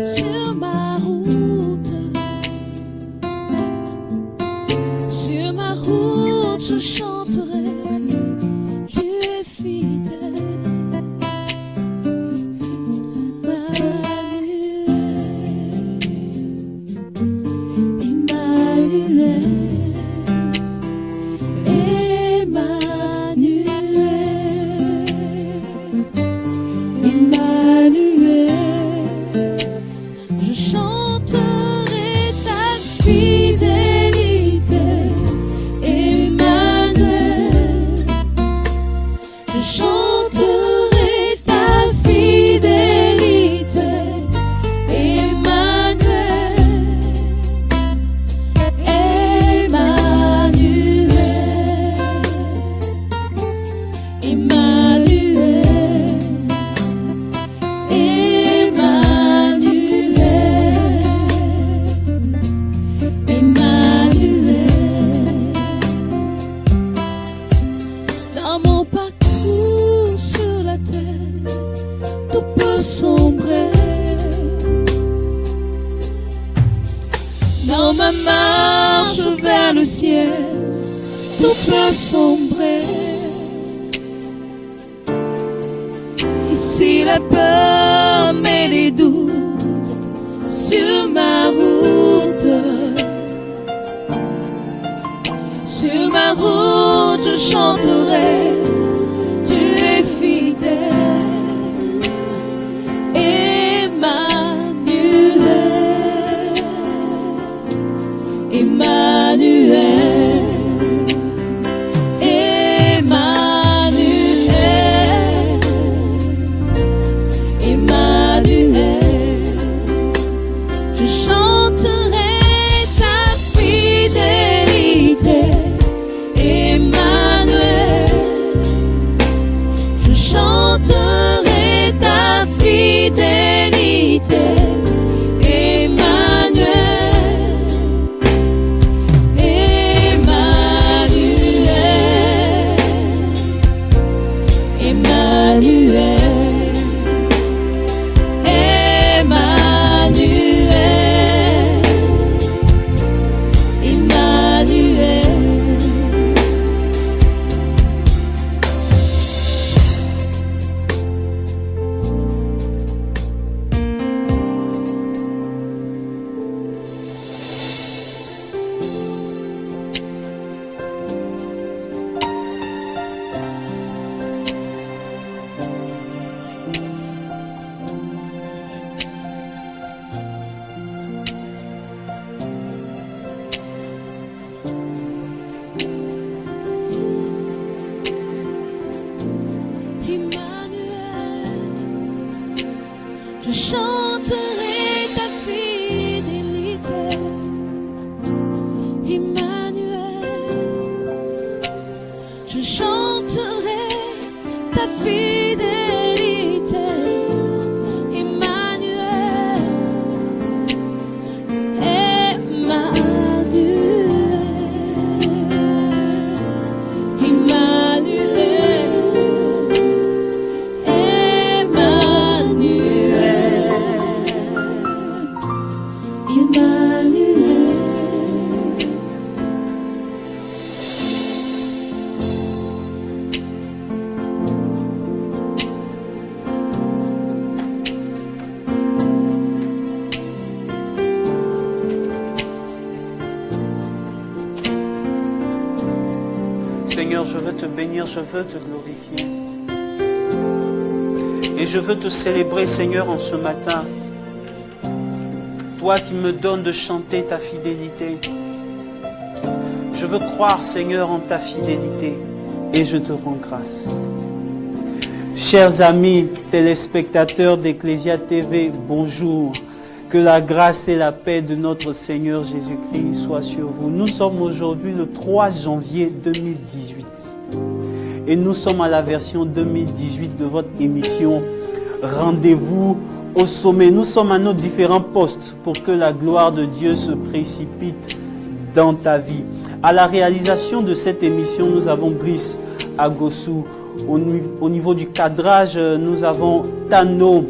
sur ma route, sur ma route, je chanterai, tu es fidèle. Dans ma marche vers le ciel, tout peut sombrer. Ici la peur met les doutes sur ma route. Sur ma route je chanterai, tu es fidèle. Emmanuel, Emmanuel, Emmanuel, je chanterai ta fidélité. Emmanuel, je chanterai ta fidélité. Je chanterai ta fidélité, Emmanuel. Je chanterai ta fidélité, Emmanuel. Emmanuel, Emmanuel. Seigneur, je veux te bénir, je veux te glorifier. Et je veux te célébrer, Seigneur, en ce matin. Toi qui me donnes de chanter ta fidélité. Je veux croire, Seigneur, en ta fidélité. Et je te rends grâce. Chers amis, téléspectateurs d'Ecclésia TV, bonjour. Que la grâce et la paix de notre Seigneur Jésus-Christ soient sur vous. Nous sommes aujourd'hui le 3 janvier 2018. Et nous sommes à la version 2018 de votre émission Rendez-vous au sommet. Nous sommes à nos différents postes pour que la gloire de Dieu se précipite dans ta vie. À la réalisation de cette émission, nous avons Brice Agossou. Au niveau du cadrage, nous avons Tano.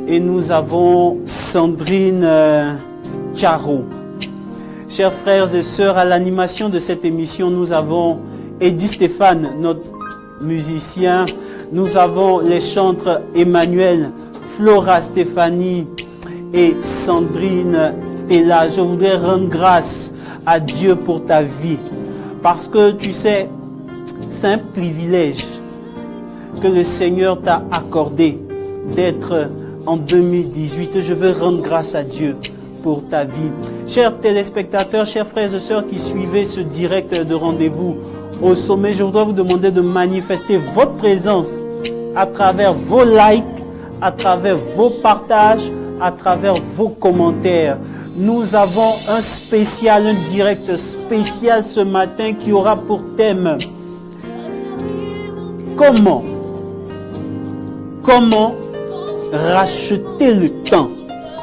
et nous avons Sandrine Caro. Chers frères et sœurs, à l'animation de cette émission, nous avons Eddie Stéphane, notre musicien. Nous avons les chantres Emmanuel, Flora Stéphanie et Sandrine Tella. Je voudrais rendre grâce à Dieu pour ta vie. Parce que tu sais, c'est un privilège que le Seigneur t'a accordé d'être en 2018. Je veux rendre grâce à Dieu pour ta vie. Chers téléspectateurs, chers frères et sœurs qui suivez ce direct de rendez-vous au sommet, je voudrais vous demander de manifester votre présence à travers vos likes, à travers vos partages, à travers vos commentaires. Nous avons un spécial, un direct spécial ce matin qui aura pour thème comment racheter le temps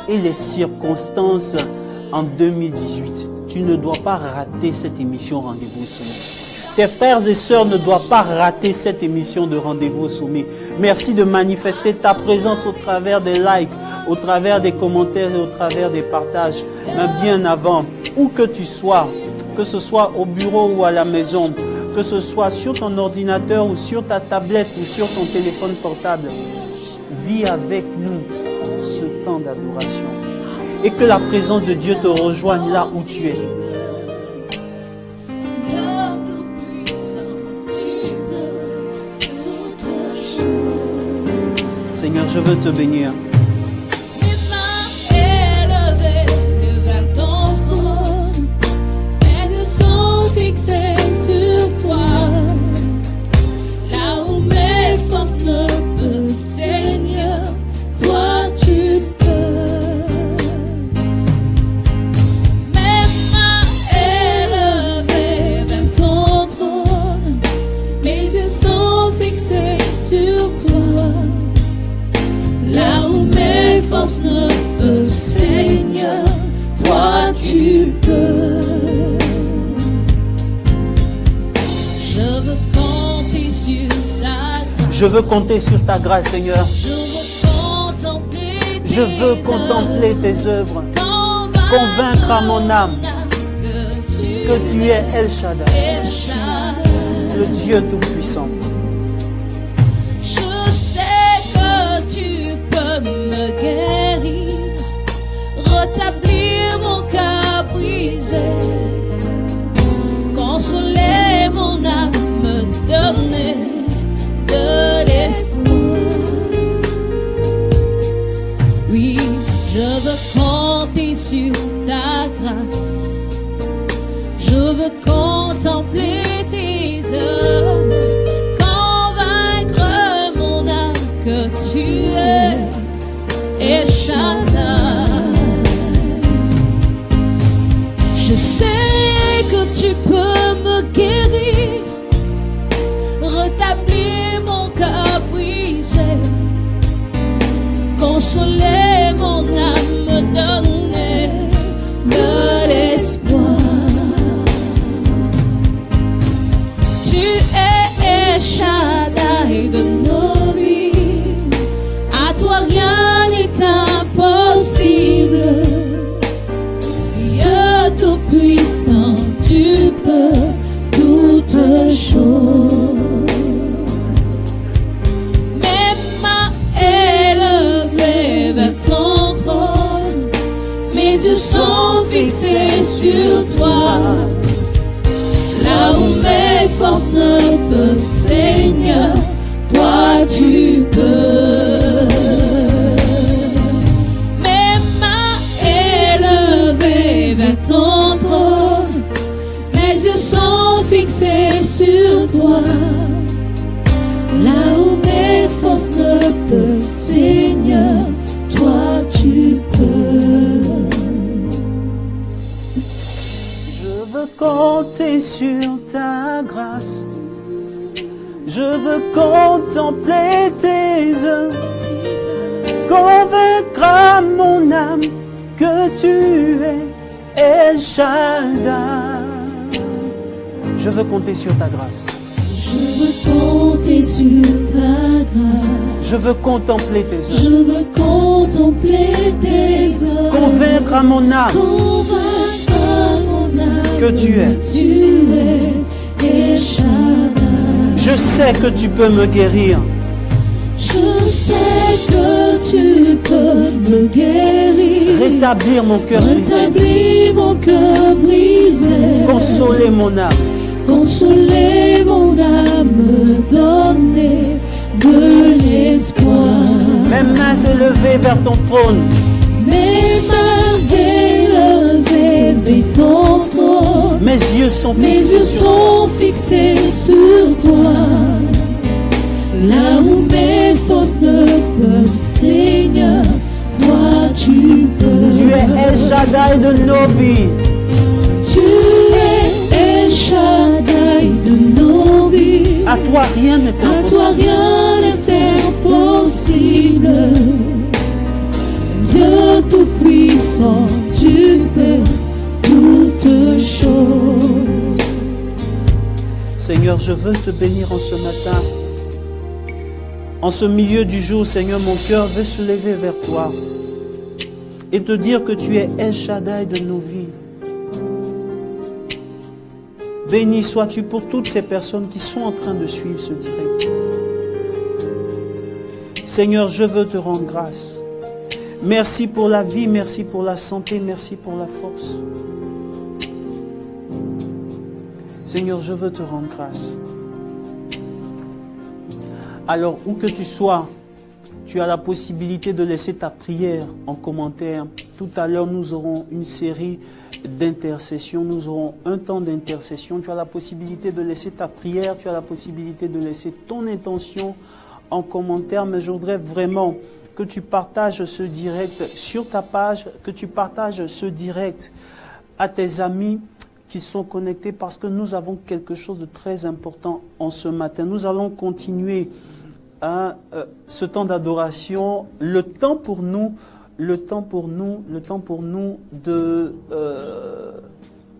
et les circonstances en 2018. Tu ne dois pas rater cette émission Rendez-vous au sommet. Tes frères et sœurs ne doivent pas rater cette émission de Rendez-vous au sommet. Merci de manifester ta présence au travers des likes, au travers des commentaires et au travers des partages. Mais bien avant, où que tu sois, que ce soit au bureau ou à la maison, que ce soit sur ton ordinateur ou sur ta tablette ou sur ton téléphone portable, vis avec nous ce temps d'adoration. Et que la présence de Dieu te rejoigne là où tu es. Seigneur, je veux te bénir. Seigneur, toi tu peux. Je veux compter sur ta grâce. Je veux compter sur ta grâce, Seigneur. Je veux contempler tes œuvres. Convaincre à mon âme que tu es El Shaddai, le Dieu Tout-Puissant. Je sais que tu peux me guérir, rétablir mon cœur brisé, consoler mon âme, me donner de l'espoir. Oui, je veux compter sur ta grâce, je veux contempler tes œuvres, convaincre mon âme que tu es El Shaddai. Je sais que tu peux me guérir, rétablir mon cœur brisé, consoler mon âme, me donner de l'espoir. Tu es El Shaddai de nos vies, à toi rien n'est impossible. Dieu Tout-Puissant, tu peux toutes choses. Mes mains élevées vers ton trône, mes yeux sont fixés sur toi. Là où mes forces ne peuvent, Seigneur, toi tu peux. Mes mains élevées vers ton trône, mes yeux sont fixés sur toi. Là où mes forces ne peuvent, Seigneur, toi tu peux. Je veux compter sur ta grâce. Je veux contempler tes œuvres, convaincre à mon âme que tu es El Shaddai. Je veux compter sur ta grâce. Je veux compter sur ta grâce. Je veux contempler tes Je œuvres. veux contempler tes œuvres. Convaincre à mon âme Convaincre à mon âme que tu es. Tu es El Shaddai. Je sais que tu peux me guérir. Je sais que tu peux me guérir. Rétablir mon cœur brisé. Rétablir mon cœur brisé. Consoler mon âme. Consoler mon âme, donner de l'espoir. Mes mains élevées vers ton trône. Mes mains élevées vers ton trône. Mes yeux sont Mes fixés yeux sur toi. sont fixés sur toi. Là où mes forces ne peuvent, Seigneur, toi tu peux. Tu es El Shaddai de nos vies. Tu es El Shaddai de nos vies. À toi rien n'est À toi impossible. rien n'est impossible. Dieu tout-puissant, tu peux toutes choses. Seigneur, je veux te bénir en ce matin. En ce milieu du jour, Seigneur, mon cœur veut se lever vers toi et te dire que tu es El Shaddai de nos vies. Béni sois-tu pour toutes ces personnes qui sont en train de suivre ce direct. Seigneur, je veux te rendre grâce. Merci pour la vie, merci pour la santé, merci pour la force. Seigneur, je veux te rendre grâce. Alors, où que tu sois, tu as la possibilité de laisser ta prière en commentaire. Tout à l'heure, nous aurons une série d'intercession. Nous aurons un temps d'intercession. Tu as la possibilité de laisser ta prière. Tu as la possibilité de laisser ton intention en commentaire. Mais je voudrais vraiment que tu partages ce direct sur ta page, que tu partages ce direct à tes amis qui sont connectés, parce que nous avons quelque chose de très important en ce matin. Nous allons continuer ce temps d'adoration, le temps pour nous de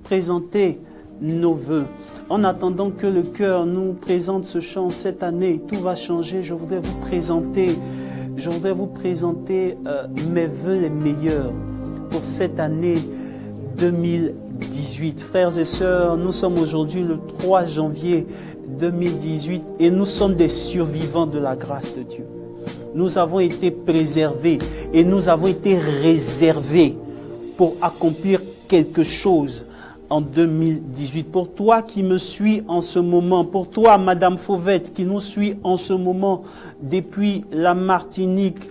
présenter nos vœux. En attendant que le cœur nous présente ce chant cette année, tout va changer. Je voudrais vous présenter mes vœux les meilleurs pour cette année 2018. Frères et sœurs, nous sommes aujourd'hui le 3 janvier 2018 et nous sommes des survivants de la grâce de Dieu. Nous avons été préservés et nous avons été réservés pour accomplir quelque chose en 2018. Pour toi qui me suis en ce moment, pour toi Madame Fauvette qui nous suit en ce moment depuis la Martinique,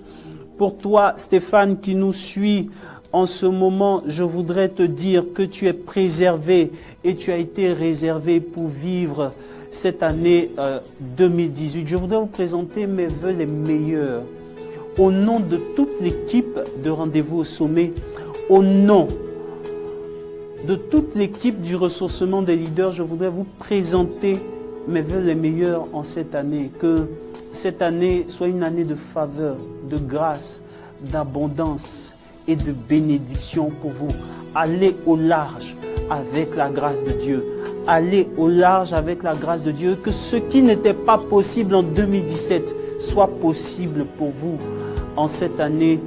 pour toi Stéphane qui nous suit en ce moment, je voudrais te dire que tu es préservé et tu as été réservé pour vivre cette année 2018. Je voudrais vous présenter mes vœux les meilleurs. Au nom de toute l'équipe de Rendez-vous au Sommet, au nom de toute l'équipe du ressourcement des leaders, je voudrais vous présenter mes vœux les meilleurs en cette année. Que cette année soit une année de faveur, de grâce, d'abondance et de bénédiction pour vous. Allez au large avec la grâce de Dieu. Allez au large avec la grâce de Dieu. Que ce qui n'était pas possible en 2017 soit possible pour vous en cette année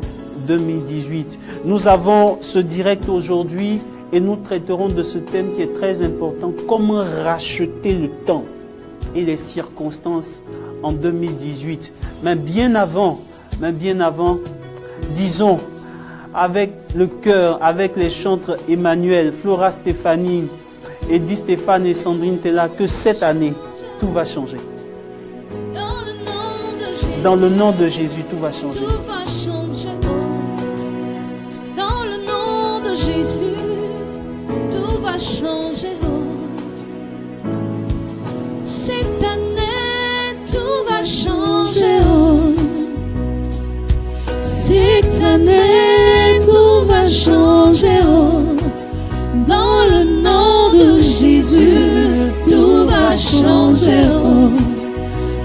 2018. Nous avons ce direct aujourd'hui et nous traiterons de ce thème qui est très important. Comment racheter le temps et les circonstances en 2018. Mais bien avant, disons, avec le cœur, avec les chantres Emmanuel, Flora Stéphanie, Edith Stéphane et Sandrine Tella, que cette année, tout va changer. Dans le nom de Jésus, tout va changer. Tout va changer. Dans le nom de Jésus, tout va changer. Cette année, tout va changer. Cette année, tout va changer. Dans le nom de Jésus, tout va changer.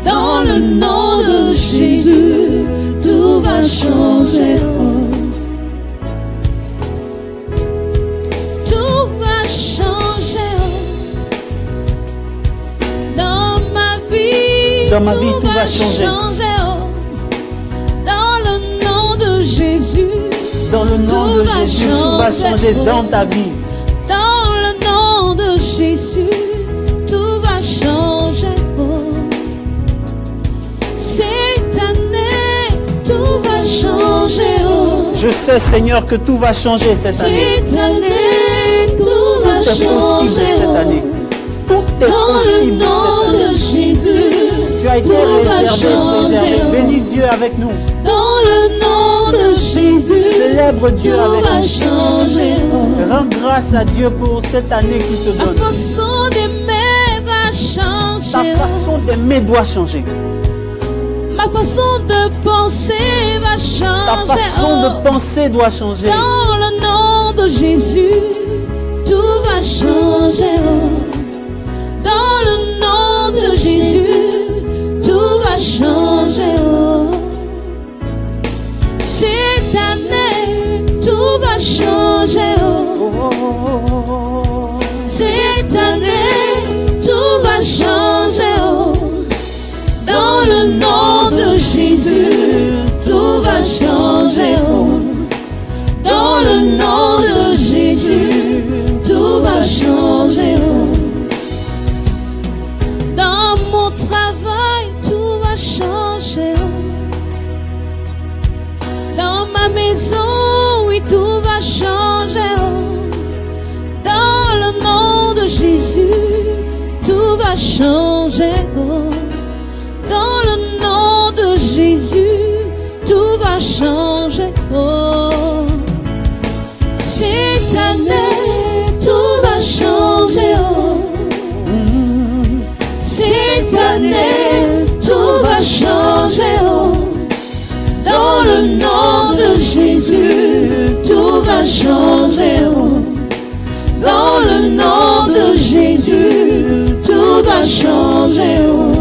Dans le nom de Jésus, tout va Dans ma vie, tout va changer. Dans le nom de Jésus. Dans le nom de Jésus, tout va changer dans ta vie. Dans le nom de Jésus, tout va changer. Cette année, tout va changer. Je sais, Seigneur, que tout va changer cette année. Cette année, tout va Tout est possible changer. cette année. Tout est Dans le possible nom cette année. de Jésus, Tu as été tout va réservé. changer. Bénis Dieu avec nous. Dans le nom de Jésus, Célèbre Dieu tout avec va nous. changer. Rends grâce à Dieu pour cette année qu'il te Ma donne. façon d'aimer va Ta changer. façon d'aimer doit changer. Ma façon de penser va Ta changer. façon de penser doit changer. Dans le nom de Jésus, tout va changer. Dans le nom de Jésus, tout va changer. Cette année, tout va changer. Cette année, tout va changer. Dans le nom de Jésus, tout va changer. Dans le nom de Jésus, tout va changer. Dans mon travail, tout va changer. Dans ma maison, oui, tout va changer. Dans le nom de Jésus, tout va changer. Dans le nom de Jésus, tout va changer. Oh. Cette année, tout va changer. Oh. Cette année, tout va changer. Oh. Dans le nom de Jésus, tout va changer. Oh. Dans le nom de Jésus, tout va changer. Oh.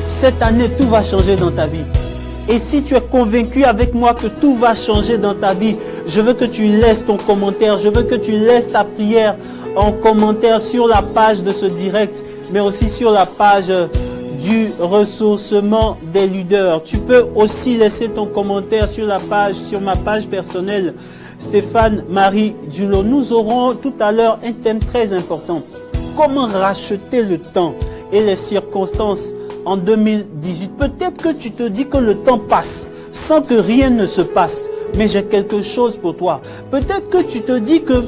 Cette année, tout va changer dans ta vie. Et si tu es convaincu avec moi que tout va changer dans ta vie, je veux que tu laisses ton commentaire, je veux que tu laisses ta prière en commentaire sur la page de ce direct, mais aussi sur la page du ressourcement des leaders. Tu peux aussi laisser ton commentaire sur la page, sur ma page personnelle, Stéphane Marie Dulot. Nous aurons tout à l'heure un thème très important. Comment racheter le temps et les circonstances en 2018. Peut-être que tu te dis que le temps passe sans que rien ne se passe, mais j'ai quelque chose pour toi. Peut-être que tu te dis que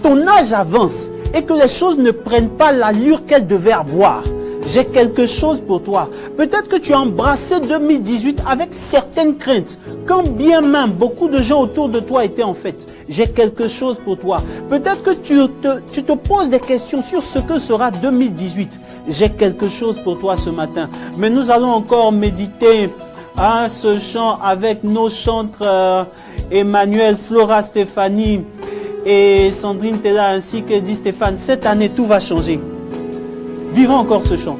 ton âge avance et que les choses ne prennent pas l'allure qu'elles devaient avoir. J'ai quelque chose pour toi. Peut-être que tu as embrassé 2018 avec certaines craintes. Quand bien même beaucoup de gens autour de toi étaient en fête. J'ai quelque chose pour toi. Peut-être que tu te poses des questions sur ce que sera 2018. J'ai quelque chose pour toi ce matin. Mais nous allons encore méditer ce chant avec nos chantres Emmanuel, Flora, Stéphanie et Sandrine Tella ainsi que dit Stéphane. Cette année, tout va changer. Vivons encore ce chant.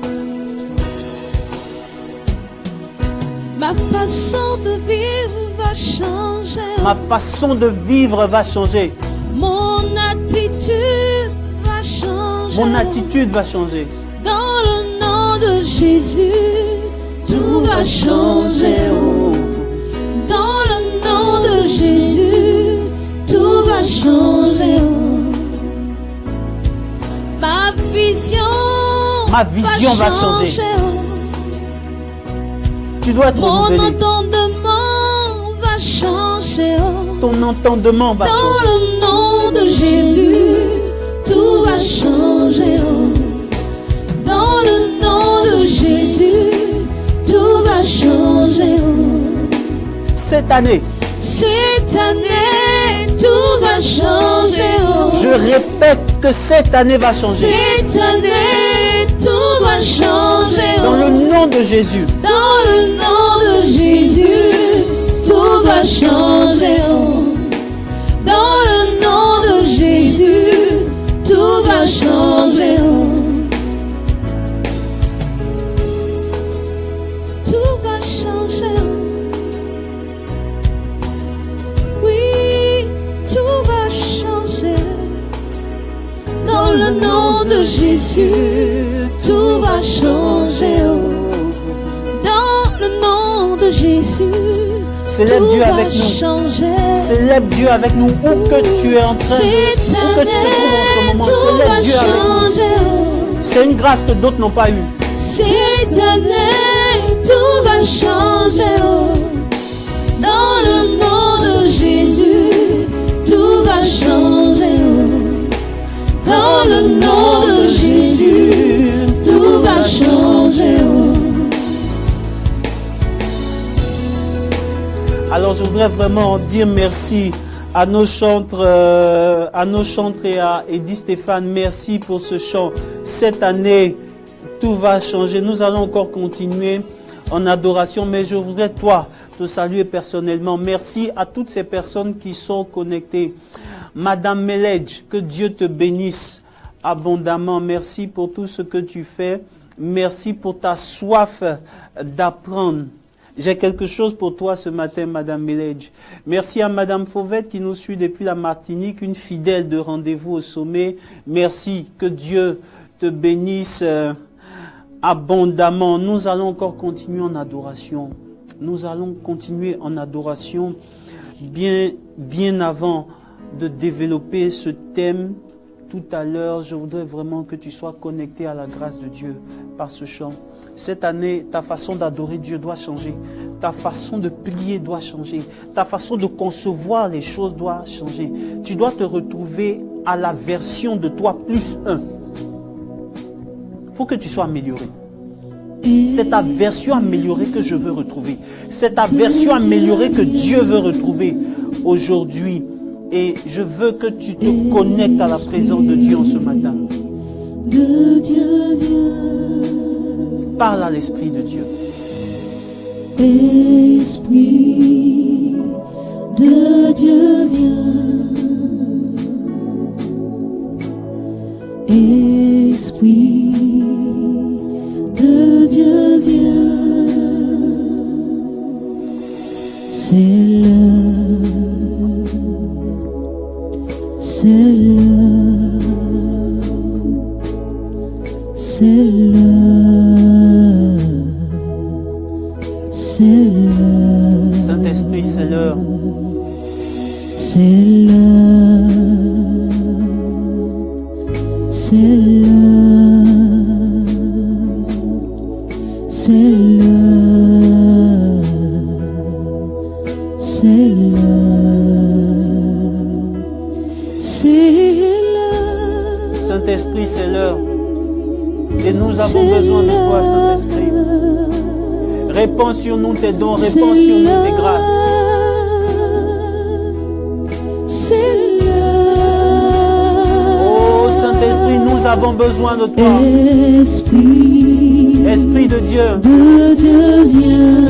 Ma façon de vivre va changer. Ma façon de vivre va changer. Mon attitude va changer. Mon attitude va changer. Dans le nom de Jésus, tout va changer. Dans le nom de Jésus, tout va changer. Ma vision va changer. Tu dois être renouvelé. Mon entendement va changer. Ton entendement va changer. Dans le nom de Jésus, tout va changer. Dans le nom de Jésus, tout va changer. Cette année, tout va changer. Je répète que cette année va changer. Cette année, tout va changer. Dans le nom de Jésus. Dans le nom de Jésus, tout va changer. Dans le nom de Jésus, tout va changer. Tout va changer. Oui, tout va changer. Dans le nom de Jésus, tout va changer. Dans le nom de Jésus, Célèbre tout Dieu va avec nous. changer. Célèbre Dieu avec nous. Où que tu es en train Cette où que tu te trouves en ce année, moment, tout va célèbre Dieu avec nous. changer. C'est une grâce que d'autres n'ont pas eue. Cette année, tout va changer. Dans le nom de Jésus, tout va changer. Dans le nom de Jésus, tout va changer. Alors je voudrais vraiment dire merci à nos chantres et à Eddie Stéphane. Merci pour ce chant. Cette année, tout va changer. Nous allons encore continuer en adoration, mais je voudrais toi te saluer personnellement. Merci à toutes ces personnes qui sont connectées. Madame Meledj, que Dieu te bénisse abondamment. Merci pour tout ce que tu fais. Merci pour ta soif d'apprendre. J'ai quelque chose pour toi ce matin, Madame Meledj. Merci à Madame Fauvette qui nous suit depuis la Martinique, une fidèle de rendez-vous au sommet. Merci, que Dieu te bénisse abondamment. Nous allons encore continuer en adoration. Nous allons continuer en adoration bien avant de développer ce thème. Tout à l'heure, je voudrais vraiment que tu sois connecté à la grâce de Dieu par ce chant. Cette année, ta façon d'adorer Dieu doit changer. Ta façon de prier doit changer. Ta façon de concevoir les choses doit changer. Tu dois te retrouver à la version de toi plus 1. Il faut que tu sois amélioré. C'est ta version améliorée que je veux retrouver. C'est ta version améliorée que Dieu veut retrouver aujourd'hui. Et je veux que tu te connectes à la présence de Dieu en ce matin. Parle à l'Esprit de Dieu. Esprit de Dieu vient. Esprit de Dieu vient. C'est l'heure. C'est l'heure. C'est l'heure. C'est l'heure. Saint-Esprit, c'est l'heure. C'est l'heure. C'est l'heure. C'est l'heure. C'est l'heure. C'est l'heure. Saint-Esprit, c'est l'heure. Et nous avons besoin de toi, Saint-Esprit. Répands sur nous tes dons, répands sur nous tes grâces. C'est l'heure. Oh Saint-Esprit, nous avons besoin de toi. Esprit de Dieu. De Dieu vient.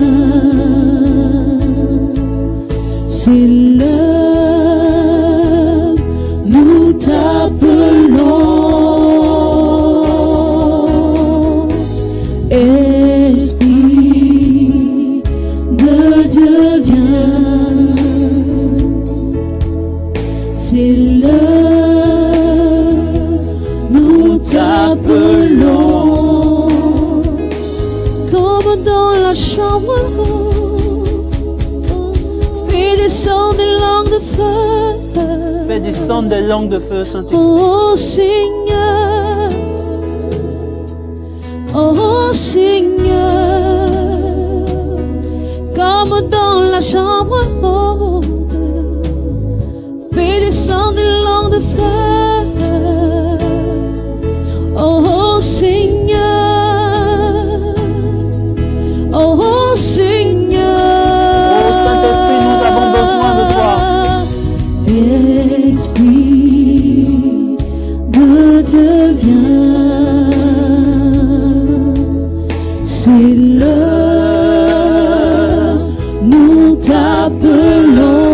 C'est l'heure, nous t'appelons. Esprit de Dieu vient. C'est l'heure, nous t'appelons. Comme dans la chambre haute, fais descendre des langues de feu. Fais descendre des langues de feu, Saint-Esprit. Oh Seigneur, oh Seigneur, comme dans la chambre haute, fais descendre des langues de feu. Oh Seigneur, oh Seigneur. Oh Saint-Esprit, nous avons besoin de toi. Esprit de Dieu vient. C'est l'heure, nous t'appelons.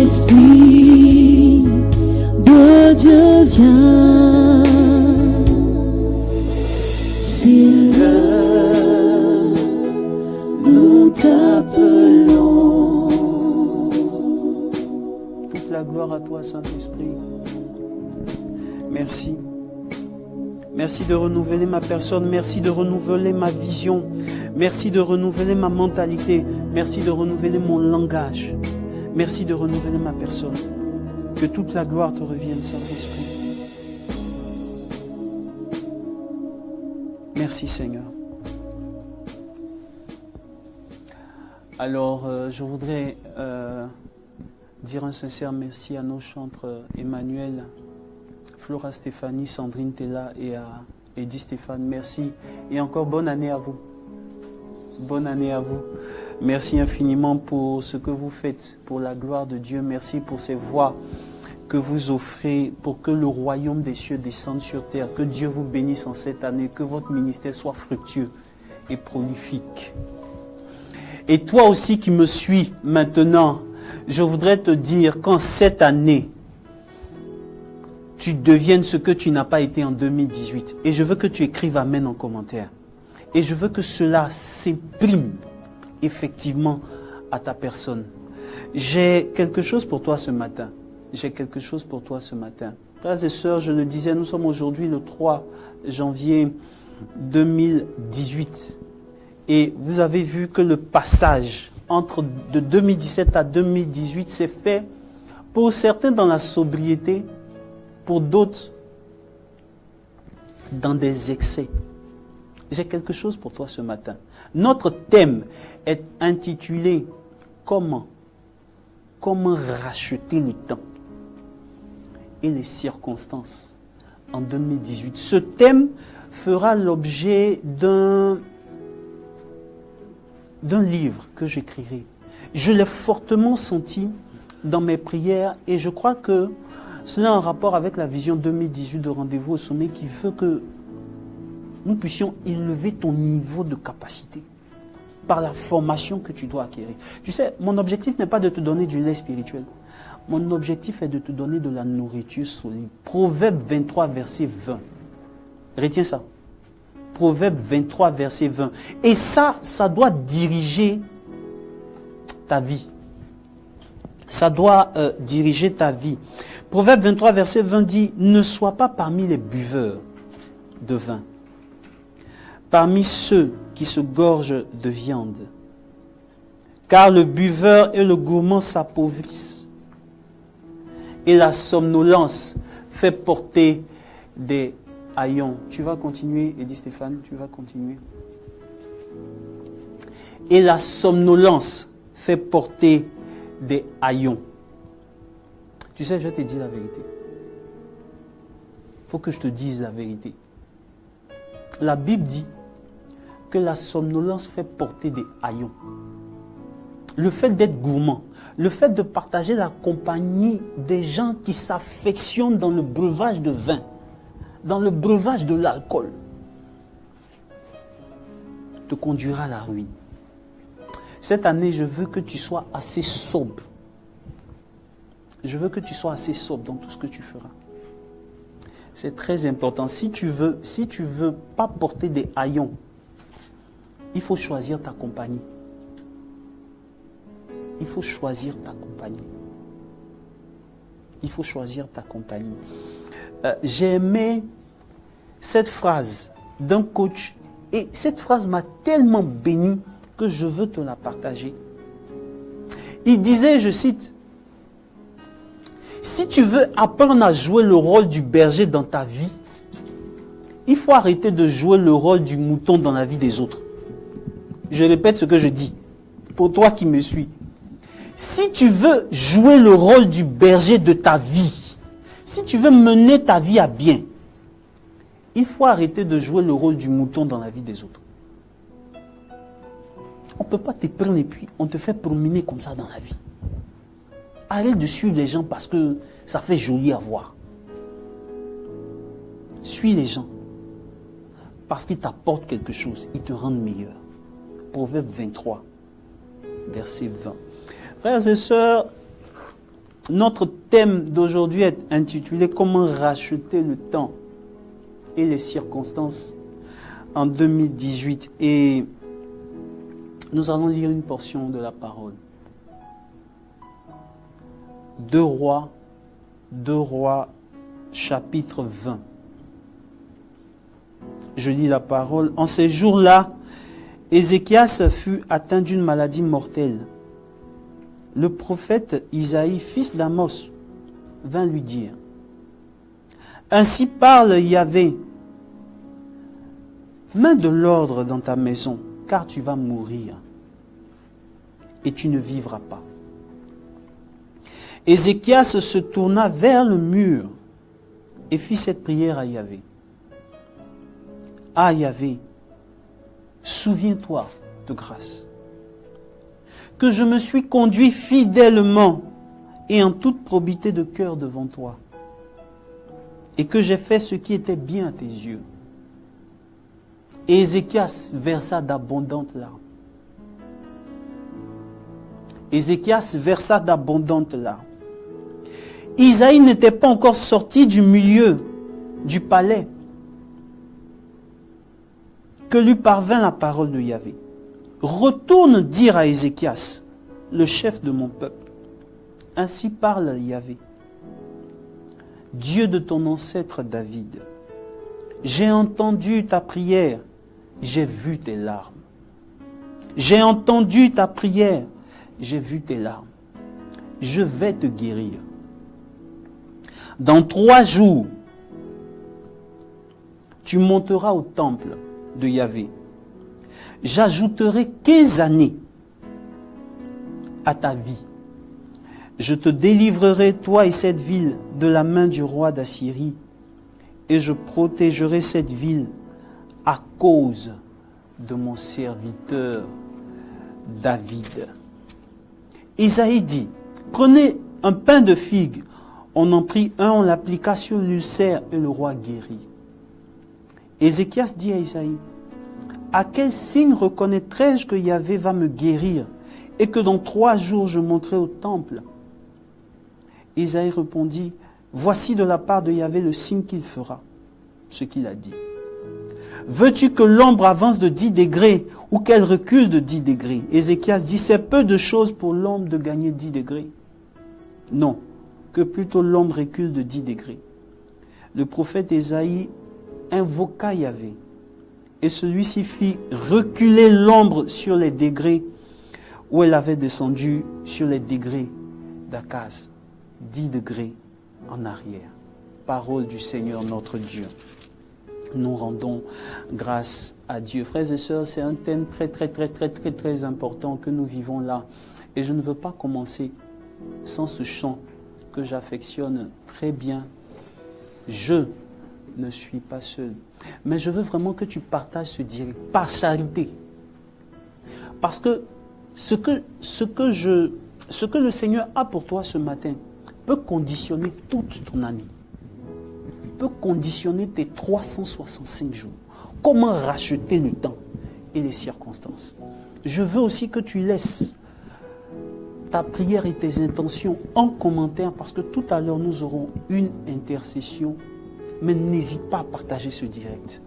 Esprit de Dieu vient. C'est l'heure, nous t'appelons. Toute la gloire à toi, Saint-Esprit. Merci. Merci de renouveler ma personne. Merci de renouveler ma vision. Merci de renouveler ma mentalité. Merci de renouveler mon langage. Merci de renouveler ma personne. Que toute la gloire te revienne, Saint-Esprit. Merci, Seigneur. Alors, je voudrais dire un sincère merci à nos chantres Emmanuel, Flora Stéphanie, Sandrine Tella et à Eddie Stéphane. Merci. Et encore bonne année à vous. Bonne année à vous. Merci infiniment pour ce que vous faites, pour la gloire de Dieu. Merci pour ces voix que vous offrez pour que le royaume des cieux descende sur terre. Que Dieu vous bénisse en cette année. Que votre ministère soit fructueux et prolifique. Et toi aussi qui me suis maintenant, je voudrais te dire qu'en cette année, tu deviennes ce que tu n'as pas été en 2018. Et je veux que tu écrives Amen en commentaire. Et je veux que cela s'imprime effectivement à ta personne. J'ai quelque chose pour toi ce matin. J'ai quelque chose pour toi ce matin. Frères et sœurs, je le disais, nous sommes aujourd'hui le 3 janvier 2018. Et vous avez vu que le passage de 2017 à 2018 s'est fait pour certains dans la sobriété, pour d'autres dans des excès. J'ai quelque chose pour toi ce matin. Notre thème est intitulé « Comment racheter le temps et les circonstances en 2018 ». Ce thème fera l'objet d'un livre que j'écrirai. Je l'ai fortement senti dans mes prières et je crois que cela a un rapport avec la vision 2018 de Rendez-vous au sommet qui veut que nous puissions élever ton niveau de capacité par la formation que tu dois acquérir. Tu sais, mon objectif n'est pas de te donner du lait spirituel. Mon objectif est de te donner de la nourriture solide. Proverbe 23, verset 20. Retiens ça. Proverbe 23, verset 20. Et ça doit diriger ta vie. Ça doit diriger ta vie. Proverbe 23, verset 20 dit, ne sois pas parmi les buveurs de vin, parmi ceux qui se gorgent de viande, car le buveur et le gourmand s'appauvrissent, et la somnolence fait porter des haillons. Tu vas continuer, Eddie Stéphane, tu vas continuer. Et la somnolence fait porter des haillons. Tu sais, je te dis la vérité. Il faut que je te dise la vérité. La Bible dit que la somnolence fait porter des haillons. Le fait d'être gourmand, le fait de partager la compagnie des gens qui s'affectionnent dans le breuvage de vin, dans le breuvage de l'alcool, te conduira à la ruine. Cette année, je veux que tu sois assez sobre. Je veux que tu sois assez sobre dans tout ce que tu feras. C'est très important. Si tu veux pas porter des haillons, il faut choisir ta compagnie. Il faut choisir ta compagnie. Il faut choisir ta compagnie. J'ai aimé cette phrase d'un coach et cette phrase m'a tellement béni que je veux te la partager. Il disait, je cite, « Si tu veux apprendre à jouer le rôle du berger dans ta vie, il faut arrêter de jouer le rôle du mouton dans la vie des autres. » Je répète ce que je dis, pour toi qui me suis. Si tu veux jouer le rôle du berger de ta vie, si tu veux mener ta vie à bien, il faut arrêter de jouer le rôle du mouton dans la vie des autres. On ne peut pas te prendre et puis on te fait promener comme ça dans la vie. Arrête de suivre les gens parce que ça fait joli à voir. Suis les gens parce qu'ils t'apportent quelque chose, ils te rendent meilleur. Proverbe 23, verset 20. Frères et sœurs, notre thème d'aujourd'hui est intitulé « Comment racheter le temps et les circonstances en 2018 » et nous allons lire une portion de la parole. 2 Rois chapitre 20. Je lis la parole. En ces jours-là, Ézéchias fut atteint d'une maladie mortelle. Le prophète Isaïe, fils d'Amos, vint lui dire: Ainsi parle Yahvé, mets de l'ordre dans ta maison, car tu vas mourir et tu ne vivras pas. Ézéchias se tourna vers le mur et fit cette prière à Yahvé. Ah Yahvé, souviens-toi de grâce, que je me suis conduit fidèlement et en toute probité de cœur devant toi, et que j'ai fait ce qui était bien à tes yeux. Et Ézéchias versa d'abondantes larmes. Ézéchias versa d'abondantes larmes. Isaïe n'était pas encore sorti du milieu du palais que lui parvint la parole de Yahvé. Retourne dire à Ézéchias, le chef de mon peuple, ainsi parle Yahvé, Dieu de ton ancêtre David. J'ai entendu ta prière, j'ai vu tes larmes. J'ai entendu ta prière, j'ai vu tes larmes. Je vais te guérir. Dans 3 jours, tu monteras au temple de Yahvé. J'ajouterai 15 années à ta vie. Je te délivrerai, toi et cette ville, de la main du roi d'Assyrie, et je protégerai cette ville à cause de mon serviteur David. Isaïe dit, prenez un pain de figue. On en prit un, on l'appliqua sur l'ulcère et le roi guérit. Ézéchias dit à Isaïe, à quel signe reconnaîtrai-je que Yahvé va me guérir et que dans 3 jours je monterai au temple? Isaïe répondit, voici de la part de Yahvé le signe qu'il fera, ce qu'il a dit. Veux-tu que l'ombre avance de 10 degrés ou qu'elle recule de 10 degrés? Ézéchias dit, c'est peu de choses pour l'ombre de gagner 10 degrés. Non, que plutôt l'ombre recule de 10 degrés. Le prophète Isaïe invoqua Yahvé, et celui-ci fit reculer l'ombre sur les degrés où elle avait descendu sur les degrés d'Akaz, 10 degrés en arrière. Parole du Seigneur notre Dieu. Nous rendons grâce à Dieu. Frères et sœurs, c'est un thème très important que nous vivons là. Et je ne veux pas commencer sans ce chant que j'affectionne très bien. Je ne suis pas seul. Mais je veux vraiment que tu partages ce direct, par charité. Parce que ce que le Seigneur a pour toi ce matin peut conditionner toute ton année. Peut conditionner tes 365 jours. Comment racheter le temps et les circonstances. Je veux aussi que tu laisses ta prière et tes intentions en commentaire parce que tout à l'heure nous aurons une intercession. Mais n'hésite pas à partager ce direct.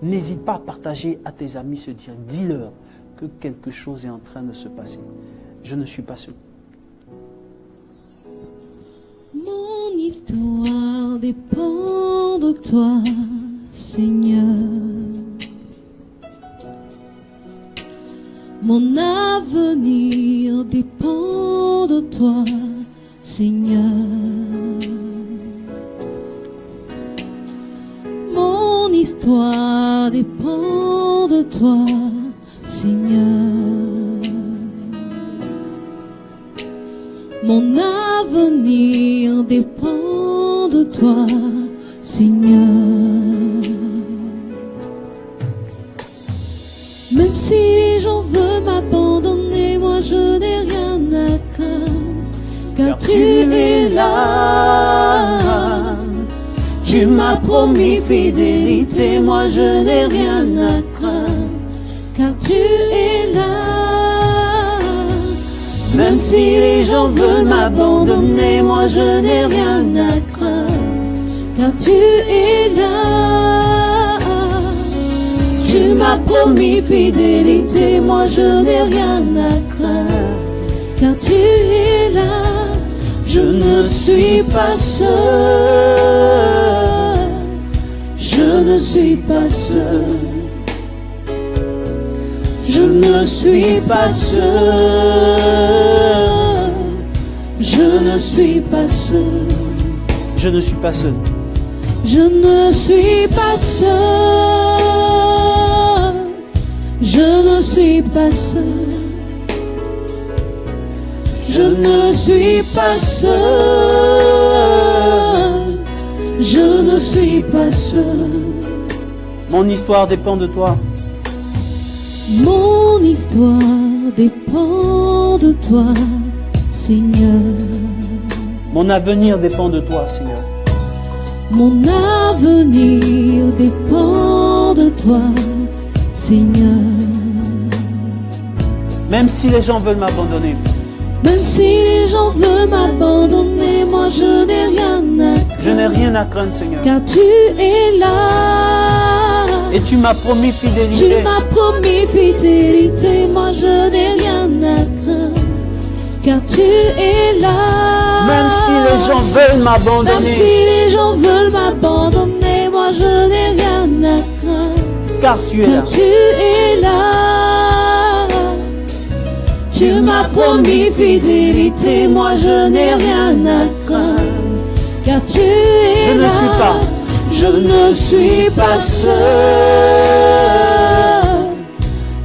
N'hésite pas à partager à tes amis ce direct. Dis-leur que quelque chose est en train de se passer. Je ne suis pas seul. Mon histoire dépend de toi, Seigneur. Mon avenir dépend de toi, Seigneur. Mon histoire dépend de toi, Seigneur. Mon avenir dépend de toi, Seigneur. Même si les gens veulent m'abandonner, moi je n'ai rien à craindre, car tu es là. Tu m'as promis fidélité, moi je n'ai rien à craindre, car tu es là. Même si les gens veulent m'abandonner, moi je n'ai rien à craindre, car tu es là. Tu m'as promis fidélité, moi je n'ai rien à craindre, car tu es là. Je ne suis pas seul. Je ne suis pas seul. Je ne suis pas seul. Je ne suis pas seul. Je ne suis pas seul. Je ne suis pas seul. Je ne suis pas seul. Je ne suis pas seul. Je ne suis pas seul. Mon histoire dépend de toi. Mon histoire dépend de toi, Seigneur. Mon avenir dépend de toi, Seigneur. Mon avenir dépend de toi, Seigneur. Même si les gens veulent m'abandonner. Même si les gens veulent m'abandonner, moi je n'ai rien à craindre. Je n'ai rien à craindre, Seigneur. Car tu es là. Et tu m'as promis fidélité. Tu m'as promis fidélité, moi je n'ai rien à craindre. Car tu es là. Même si les gens veulent m'abandonner. Même si les gens veulent m'abandonner, moi je n'ai rien à craindre. Car tu es là. Car tu es là. Tu m'as promis fidélité, moi je n'ai rien à craindre. Car tu es Je là. ne suis pas. Je ne suis pas seul.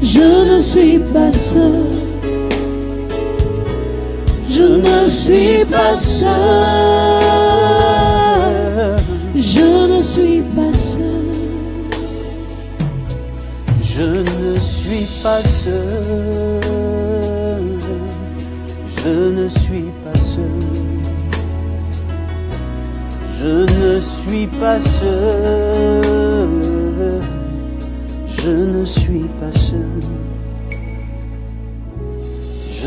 Je ne suis pas seul. Je ne suis pas seul. Je ne suis pas seul. Je ne suis pas seul. Je ne suis pas seul. Je ne suis pas seul. Je ne suis pas seul.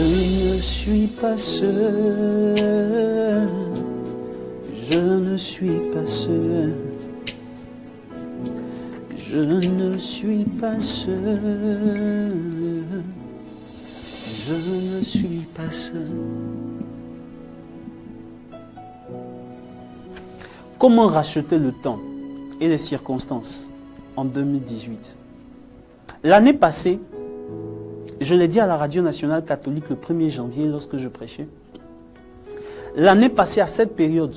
Je ne suis pas seul. Je ne suis pas seul. Je ne suis pas seul. Je ne suis pas seul. Comment racheter le temps et les circonstances en 2018? L'année passée, je l'ai dit à la radio nationale catholique le 1er janvier lorsque je prêchais. L'année passée, à cette période,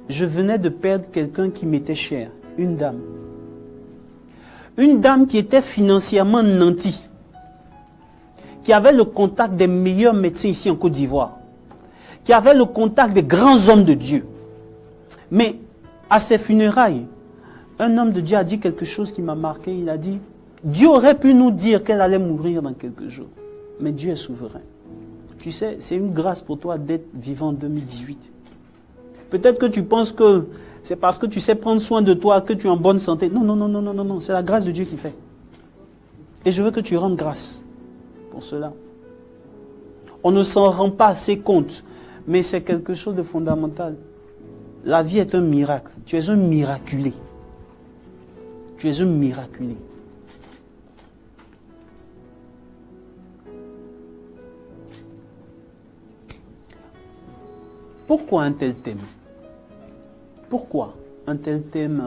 je venais de perdre quelqu'un qui m'était cher, une dame. Une dame qui était financièrement nantie, qui avait le contact des meilleurs médecins ici en Côte d'Ivoire, qui avait le contact des grands hommes de Dieu. Mais à ses funérailles, un homme de Dieu a dit quelque chose qui m'a marqué. Il a dit, Dieu aurait pu nous dire qu'elle allait mourir dans quelques jours. Mais Dieu est souverain. Tu sais, c'est une grâce pour toi d'être vivant en 2018. Peut-être que tu penses que c'est parce que tu sais prendre soin de toi que tu es en bonne santé. Non, non, non, non, non, non, non. C'est la grâce de Dieu qui fait. Et je veux que tu rendes grâce pour cela. On ne s'en rend pas assez compte, mais c'est quelque chose de fondamental. La vie est un miracle. Tu es un miraculé. Tu es un miraculé. Pourquoi un tel thème? Pourquoi un tel thème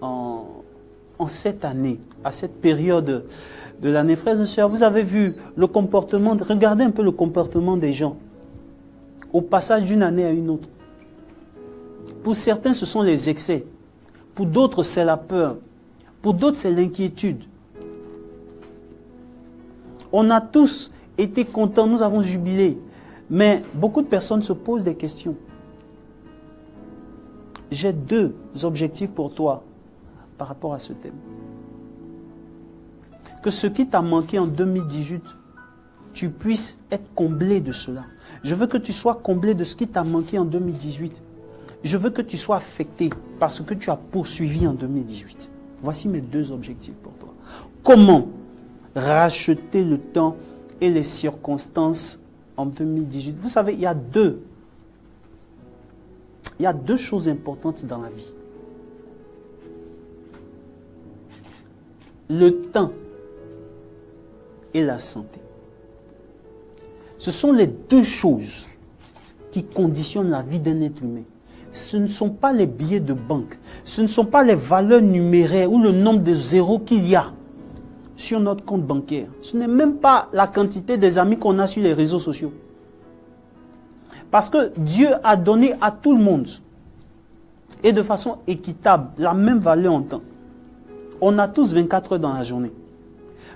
en cette année, à cette période de l'année? Frères et sœurs, vous avez vu le comportement, regardez un peu le comportement des gens au passage d'une année à une autre. Pour certains, ce sont les excès. Pour d'autres, c'est la peur. Pour d'autres, c'est l'inquiétude. On a tous été contents, nous avons jubilé. Mais beaucoup de personnes se posent des questions. J'ai deux objectifs pour toi par rapport à ce thème. Que ce qui t'a manqué en 2018, tu puisses être comblé de cela. Je veux que tu sois comblé de ce qui t'a manqué en 2018. Je veux que tu sois affecté par ce que tu as poursuivi en 2018. Voici mes deux objectifs pour toi. Comment racheter le temps et les circonstances en 2018? Vous savez, il y a deux choses importantes dans la vie. Le temps et la santé. Ce sont les deux choses qui conditionnent la vie d'un être humain. Ce ne sont pas les billets de banque, ce ne sont pas les valeurs numéraires ou le nombre de zéros qu'il y a sur notre compte bancaire. Ce n'est même pas la quantité des amis qu'on a sur les réseaux sociaux. Parce que Dieu a donné à tout le monde, et de façon équitable, la même valeur en temps. On a tous 24 heures dans la journée.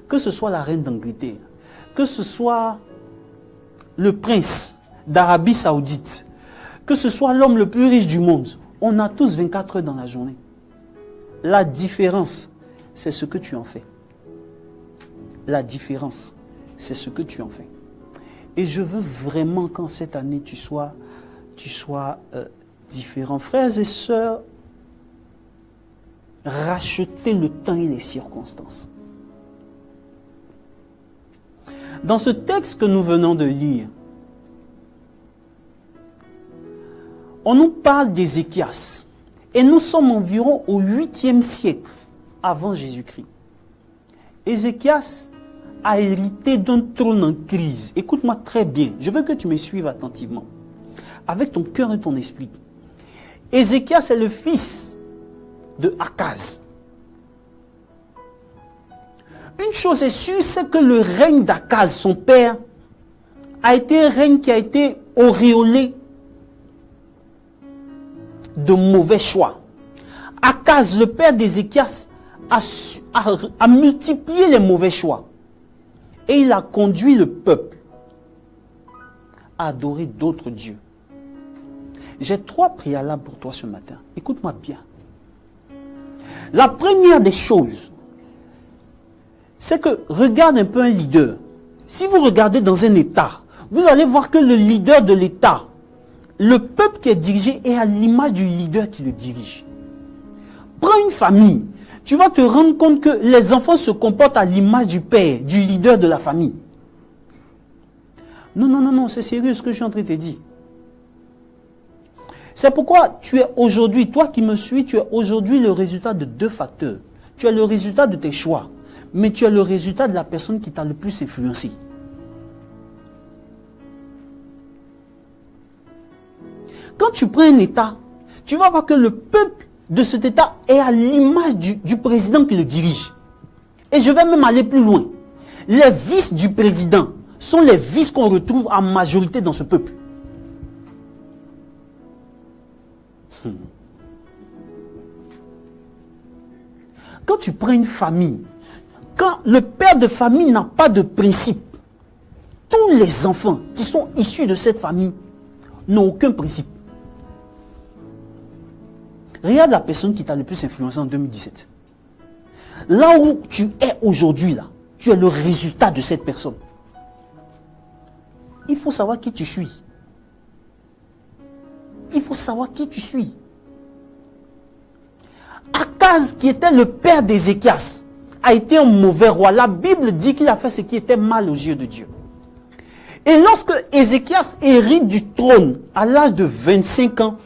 Que ce soit la reine d'Angleterre, que ce soit le prince d'Arabie Saoudite, que ce soit l'homme le plus riche du monde, on a tous 24 heures dans la journée. La différence, c'est ce que tu en fais. La différence, c'est ce que tu en fais. Et je veux vraiment qu'en cette année, tu sois différent. Frères et sœurs, rachetez le temps et les circonstances. Dans ce texte que nous venons de lire, on nous parle d'Ézéchias. Et nous sommes environ au 8e siècle avant Jésus-Christ. Ézéchias a hérité d'un trône en crise. Écoute-moi très bien. Je veux que tu me suives attentivement. Avec ton cœur et ton esprit. Ézéchias est le fils de Akaz. Une chose est sûre, c'est que le règne d'Akaz, son père, a été un règne qui a été auréolé de mauvais choix. Akaz, le père d'Ézéchias, a multiplié les mauvais choix. Et il a conduit le peuple à adorer d'autres dieux. J'ai 3 préalables pour toi ce matin. Écoute-moi bien. La première des choses, c'est que regarde un peu un leader. Si vous regardez dans un État, vous allez voir que le leader de l'État, le peuple qui est dirigé est à l'image du leader qui le dirige. Prends une famille, tu vas te rendre compte que les enfants se comportent à l'image du père, du leader de la famille. Non, c'est sérieux ce que je suis en train de te dire. C'est pourquoi tu es aujourd'hui, toi qui me suis, tu es aujourd'hui le résultat de 2 facteurs. Tu es le résultat de tes choix, mais tu es le résultat de la personne qui t'a le plus influencé. Quand tu prends un État, tu vas voir que le peuple de cet État est à l'image du président qui le dirige. Et je vais même aller plus loin. Les vices du président sont les vices qu'on retrouve en majorité dans ce peuple. Quand tu prends une famille, quand le père de famille n'a pas de principe, tous les enfants qui sont issus de cette famille n'ont aucun principe. Regarde la personne qui t'a le plus influencé en 2017. Là où tu es aujourd'hui, là, tu es le résultat de cette personne. Il faut savoir qui tu suis. Il faut savoir qui tu suis. Akaz, qui était le père d'Ézéchias, a été un mauvais roi. La Bible dit qu'il a fait ce qui était mal aux yeux de Dieu. Et lorsque Ézéchias hérite du trône à l'âge de 25 ans,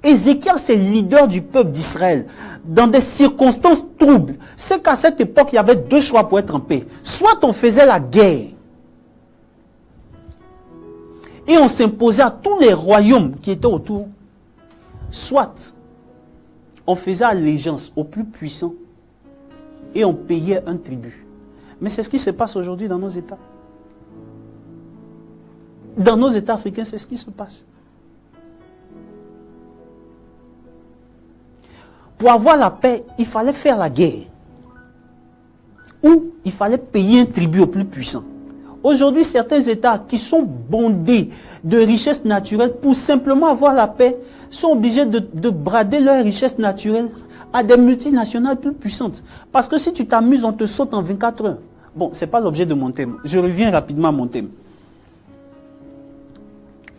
Ézéchias est leader du peuple d'Israël dans des circonstances troubles. C'est qu'à cette époque, il y avait 2 choix pour être en paix. Soit on faisait la guerre et on s'imposait à tous les royaumes qui étaient autour. Soit on faisait allégeance aux plus puissants et on payait un tribut. Mais c'est ce qui se passe aujourd'hui dans nos États. Dans nos États africains, c'est ce qui se passe. Pour avoir la paix, il fallait faire la guerre. Ou il fallait payer un tribut aux plus puissants. Aujourd'hui, certains États qui sont bondés de richesses naturelles, pour simplement avoir la paix, sont obligés de brader leurs richesses naturelles à des multinationales plus puissantes. Parce que si tu t'amuses, on te saute en 24 heures. Bon, ce n'est pas l'objet de mon thème. Je reviens rapidement à mon thème.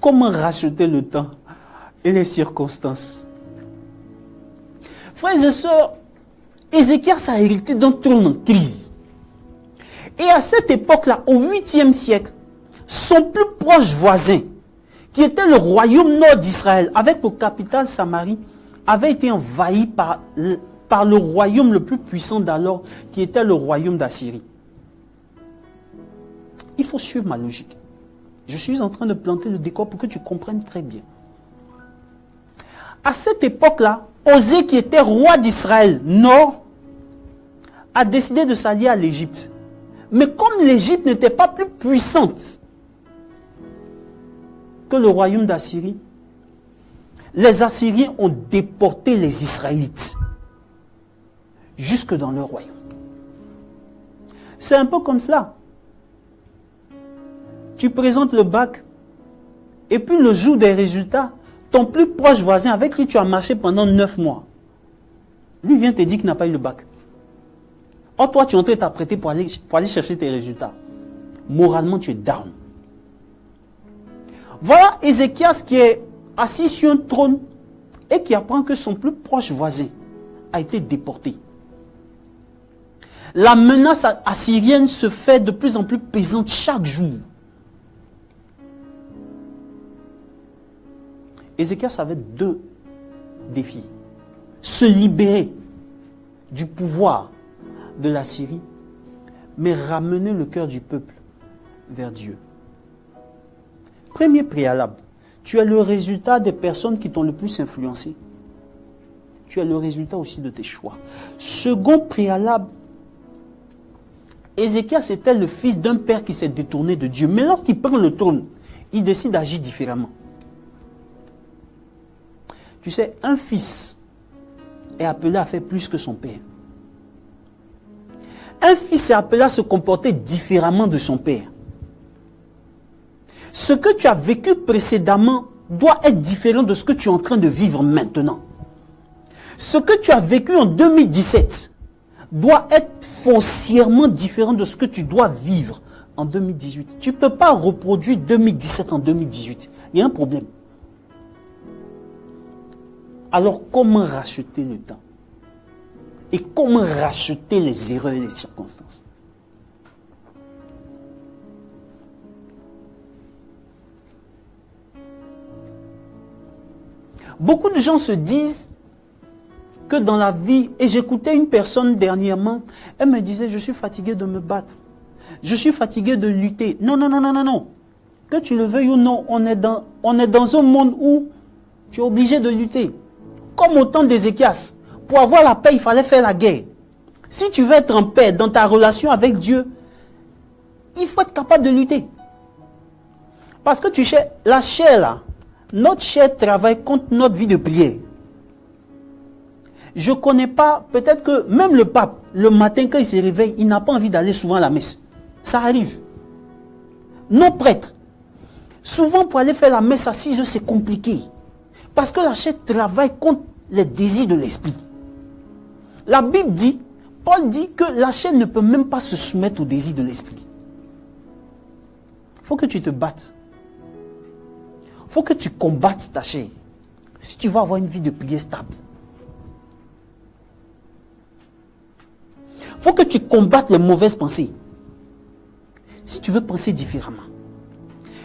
Comment racheter le temps et les circonstances? Frères et sœurs, Ézéchias a hérité d'un trône en crise. Et à cette époque-là, au 8e siècle, son plus proche voisin, qui était le royaume nord d'Israël, avec pour capitale Samarie, avait été envahi par le royaume le plus puissant d'alors, qui était le royaume d'Assyrie. Il faut suivre ma logique. Je suis en train de planter le décor pour que tu comprennes très bien. À cette époque-là, Osée, qui était roi d'Israël Nord, a décidé de s'allier à l'Égypte. Mais comme l'Égypte n'était pas plus puissante que le royaume d'Assyrie, les Assyriens ont déporté les Israélites jusque dans leur royaume. C'est un peu comme cela. Tu présentes le bac et puis le jour des résultats, ton plus proche voisin avec qui tu as marché pendant 9 mois, lui vient te dire qu'il n'a pas eu le bac. Or, toi, tu es en train de t'apprêter pour aller chercher tes résultats. Moralement, tu es down. Voilà Ézéchias qui est assis sur un trône et qui apprend que son plus proche voisin a été déporté. La menace assyrienne se fait de plus en plus pesante chaque jour. Ézéchias avait 2 défis. Se libérer du pouvoir de la Syrie, mais ramener le cœur du peuple vers Dieu. Premier préalable, tu es le résultat des personnes qui t'ont le plus influencé. Tu es le résultat aussi de tes choix. Second préalable, Ézéchias était le fils d'un père qui s'est détourné de Dieu. Mais lorsqu'il prend le trône, il décide d'agir différemment. Tu sais, un fils est appelé à faire plus que son père. Un fils est appelé à se comporter différemment de son père. Ce que tu as vécu précédemment doit être différent de ce que tu es en train de vivre maintenant. Ce que tu as vécu en 2017 doit être foncièrement différent de ce que tu dois vivre en 2018. Tu ne peux pas reproduire 2017 en 2018. Il y a un problème. Alors comment racheter le temps? Et comment racheter les erreurs et les circonstances? Beaucoup de gens se disent que dans la vie, et j'écoutais une personne dernièrement, elle me disait, je suis fatigué de me battre. Je suis fatigué de lutter. Non, non, non, non, non, non. Que tu le veuilles ou non, on est dans un monde où tu es obligé de lutter. Comme au temps d'Ézéchias. Pour avoir la paix, il fallait faire la guerre. Si tu veux être en paix dans ta relation avec Dieu, il faut être capable de lutter. Parce que tu sais, la chair là, notre chair travaille contre notre vie de prière. Je ne connais pas, peut-être que même le pape, le matin quand il se réveille, il n'a pas envie d'aller souvent à la messe. Ça arrive. Nos prêtres, souvent pour aller faire la messe à 6 heures, c'est compliqué. Parce que la chair travaille contre les désirs de l'esprit. La Bible dit, Paul dit que la chair ne peut même pas se soumettre aux désirs de l'esprit. Il faut que tu te battes. Il faut que tu combattes ta chair. Si tu veux avoir une vie de prière stable. Il faut que tu combattes les mauvaises pensées. Si tu veux penser différemment.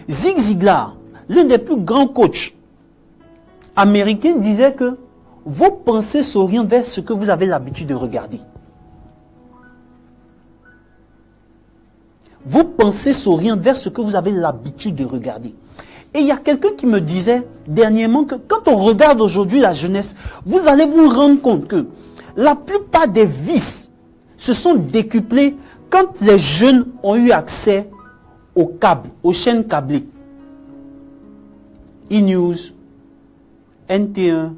Zig Ziglar, l'un des plus grands coachs américains, disait que vos pensées s'orientent vers ce que vous avez l'habitude de regarder. Vos pensées s'orientent vers ce que vous avez l'habitude de regarder. Et il y a quelqu'un qui me disait dernièrement que quand on regarde aujourd'hui la jeunesse, vous allez vous rendre compte que la plupart des vices se sont décuplés quand les jeunes ont eu accès aux câbles, aux chaînes câblées. E-News, NT1,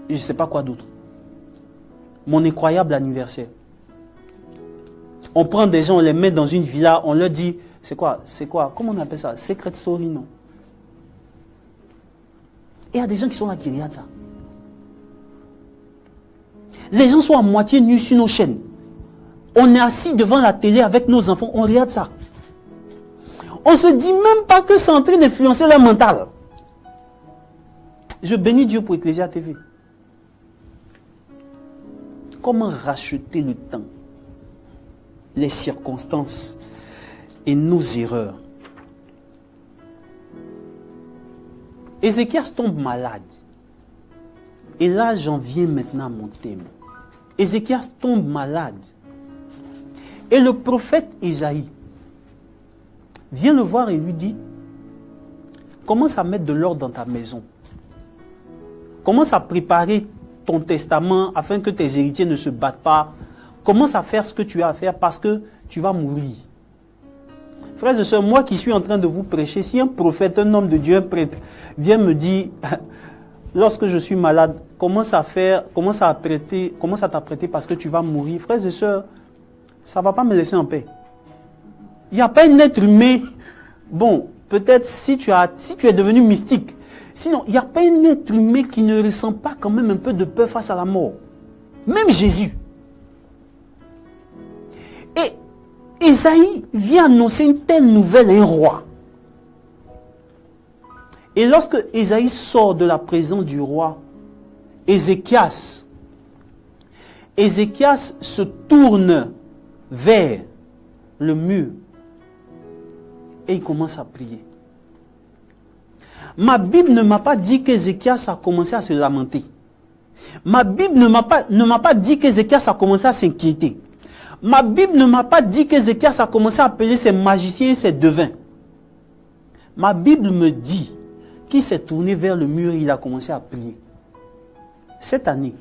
et je ne sais pas quoi d'autre. Mon incroyable anniversaire. On prend des gens, on les met dans une villa, on leur dit, c'est quoi, comment on appelle ça? Secret Story, non? Et il y a des gens qui sont là qui regardent ça. Les gens sont à moitié nus sur nos chaînes. On est assis devant la télé avec nos enfants, on regarde ça. On ne se dit même pas que c'est en train d'influencer leur mental. Je bénis Dieu pour Ecclesia TV. Comment racheter le temps, les circonstances et nos erreurs? Ézéchias tombe malade. Et là, j'en viens maintenant à mon thème. Ézéchias tombe malade. Et le prophète Isaïe vient le voir et lui dit, commence à mettre de l'ordre dans ta maison. Commence à préparer ton testament afin que tes héritiers ne se battent pas. Commence à faire ce que tu as à faire parce que tu vas mourir. Frères et sœurs, moi qui suis en train de vous prêcher, si un prophète, un homme de Dieu, un prêtre, vient me dire, lorsque je suis malade, commence à t'apprêter parce que tu vas mourir. Frères et sœurs, ça ne va pas me laisser en paix. Il n'y a pas un être humain. Bon, peut-être si tu es devenu mystique. Sinon, il n'y a pas un être humain qui ne ressent pas quand même un peu de peur face à la mort. Même Jésus. Et Isaïe vient annoncer une telle nouvelle à un roi. Et lorsque Isaïe sort de la présence du roi, Ézéchias se tourne vers le mur et il commence à prier. Ma Bible ne m'a pas dit qu'Ézéchias a commencé à se lamenter. Ma Bible ne m'a pas dit qu'Ézéchias a commencé à s'inquiéter. Ma Bible ne m'a pas dit qu'Ézéchias a commencé à appeler ses magiciens et ses devins. Ma Bible me dit qu'il s'est tourné vers le mur et il a commencé à prier. Cette année,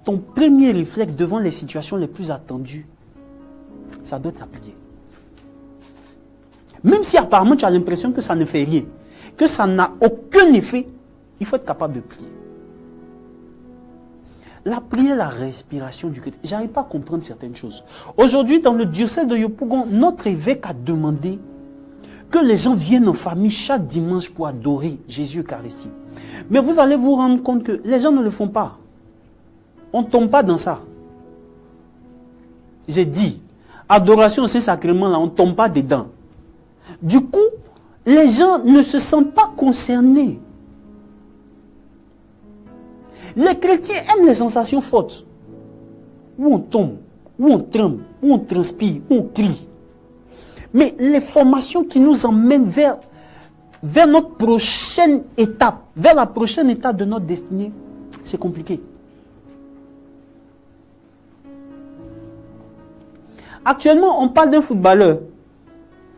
ton premier réflexe devant les situations les plus attendues, ça doit être à prier. Même si apparemment tu as l'impression que ça ne fait rien, que ça n'a aucun effet, il faut être capable de prier. La prière, la respiration du chrétien. J'arrive pas à comprendre certaines choses. Aujourd'hui, dans le diocèse de Yopougon, notre évêque a demandé que les gens viennent en famille chaque dimanche pour adorer Jésus Eucharistie. Mais vous allez vous rendre compte que les gens ne le font pas. On ne tombe pas dans ça. J'ai dit, adoration au Saint-Sacrement, là, on ne tombe pas dedans. Du coup, les gens ne se sentent pas concernés. Les chrétiens aiment les sensations fortes. Où on tombe, où on tremble, où on transpire, où on crie. Mais les formations qui nous emmènent vers notre prochaine étape, vers la prochaine étape de notre destinée, c'est compliqué. Actuellement, on parle d'un footballeur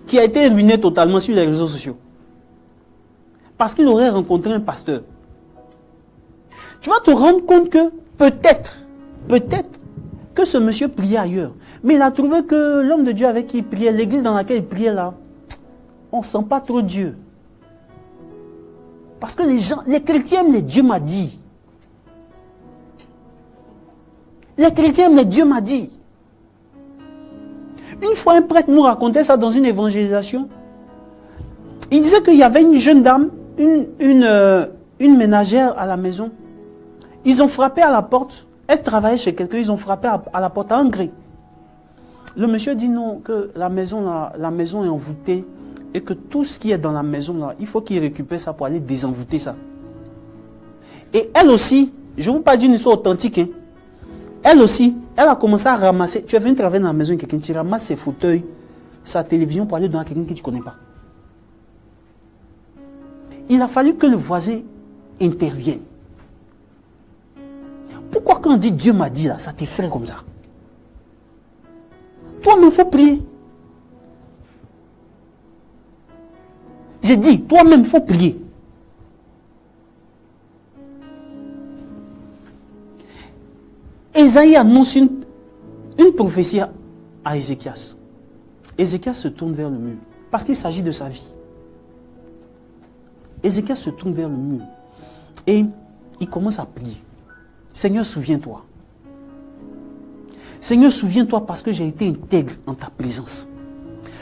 qui a été ruiné totalement sur les réseaux sociaux. Parce qu'il aurait rencontré un pasteur. Tu vas te rendre compte que peut-être que ce monsieur priait ailleurs. Mais il a trouvé que l'homme de Dieu avec qui il priait, l'église dans laquelle il priait là, on ne sent pas trop Dieu. Parce que les chrétiens aiment les Dieu m'a dit. Les chrétiens aiment les Dieu m'a dit. Une fois un prêtre nous racontait ça dans une évangélisation. Il disait qu'il y avait une jeune dame, une ménagère à la maison. Ils ont frappé à la porte. Elle travaillait chez quelqu'un, ils ont frappé à la porte à un gré. Le monsieur dit non, que la maison est envoûtée et que tout ce qui est dans la maison, là, il faut qu'il récupère ça pour aller désenvoûter ça. Et elle aussi, je ne vous pas dire une histoire authentique, hein. Elle aussi, elle a commencé à ramasser. Tu es venu travailler dans la maison de quelqu'un, tu ramasses ses fauteuils, sa télévision pour aller donner à quelqu'un que tu ne connais pas. Il a fallu que le voisin intervienne. Pourquoi quand on dit Dieu m'a dit là, ça t'effraie comme ça? Toi-même, il faut prier. J'ai dit, toi-même, il faut prier. Isaïe annonce une prophétie à Ézéchias. Ézéchias se tourne vers le mur parce qu'il s'agit de sa vie. Ézéchias se tourne vers le mur et il commence à prier. Seigneur, souviens-toi. Seigneur, souviens-toi parce que j'ai été intègre en ta présence.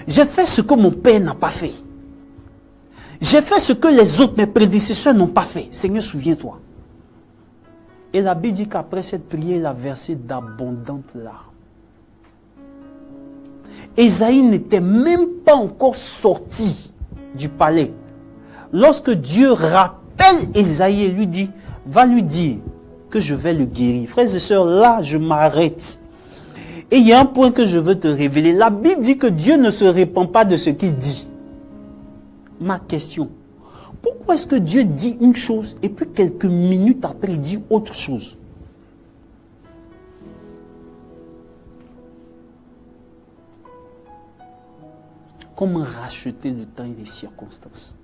J'ai fait ce que mon père n'a pas fait. J'ai fait ce que les autres, mes prédécesseurs, n'ont pas fait. Seigneur, souviens-toi. Et la Bible dit qu'après cette prière, il a versé d'abondantes larmes. Ésaïe n'était même pas encore sorti du palais. Lorsque Dieu rappelle Ésaïe et lui dit, va lui dire que je vais le guérir. Frères et sœurs, là, je m'arrête. Et il y a un point que je veux te révéler. La Bible dit que Dieu ne se répand pas de ce qu'il dit. Ma question, pourquoi est-ce que Dieu dit une chose et puis quelques minutes après il dit autre chose? Comment racheter le temps et les circonstances?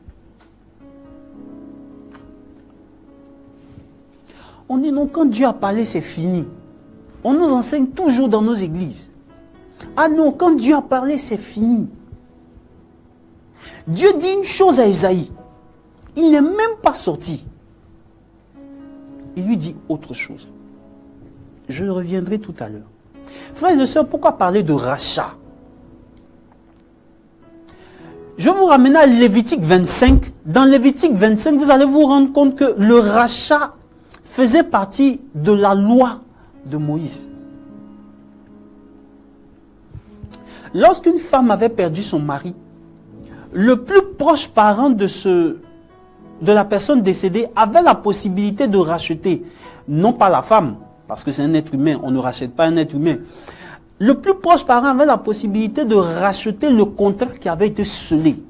On dit non, quand Dieu a parlé, c'est fini. On nous enseigne toujours dans nos églises. Ah non, quand Dieu a parlé, c'est fini. Dieu dit une chose à Ésaïe. Il n'est même pas sorti. Il lui dit autre chose. Je reviendrai tout à l'heure. Frères et sœurs, pourquoi parler de rachat? Je vais vous ramener à Lévitique 25. Dans Lévitique 25, vous allez vous rendre compte que le rachat faisait partie de la loi de Moïse. Lorsqu'une femme avait perdu son mari, le plus proche parent de la personne décédée avait la possibilité de racheter, non pas la femme, parce que c'est un être humain, on ne rachète pas un être humain. Le plus proche parent avait la possibilité de racheter le contrat qui avait été scellé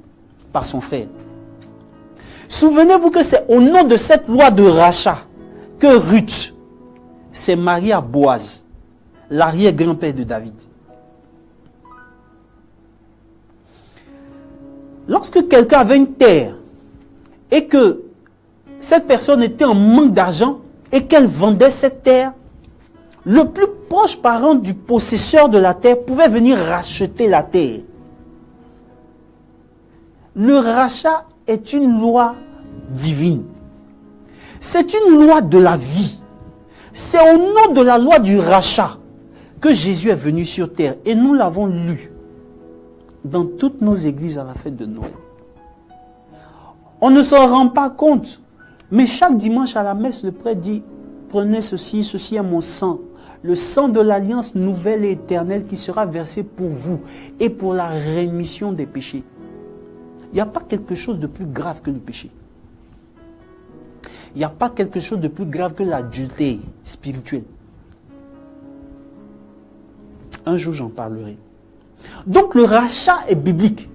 par son frère. Souvenez-vous que c'est au nom de cette loi de rachat que Ruth s'est mariée à Boaz, l'arrière-grand-père de David. Lorsque quelqu'un avait une terre et que cette personne était en manque d'argent et qu'elle vendait cette terre, le plus proche parent du possesseur de la terre pouvait venir racheter la terre. Le rachat est une loi divine. C'est une loi de la vie. C'est au nom de la loi du rachat que Jésus est venu sur terre. Et nous l'avons lu dans toutes nos églises à la fête de Noël. On ne s'en rend pas compte. Mais chaque dimanche à la messe, le prêtre dit, prenez ceci, ceci est mon sang. Le sang de l'alliance nouvelle et éternelle qui sera versé pour vous et pour la rémission des péchés. Il n'y a pas quelque chose de plus grave que le péché. Il n'y a pas quelque chose de plus grave que l'adultère spirituel. Un jour, j'en parlerai. Donc, le rachat est biblique.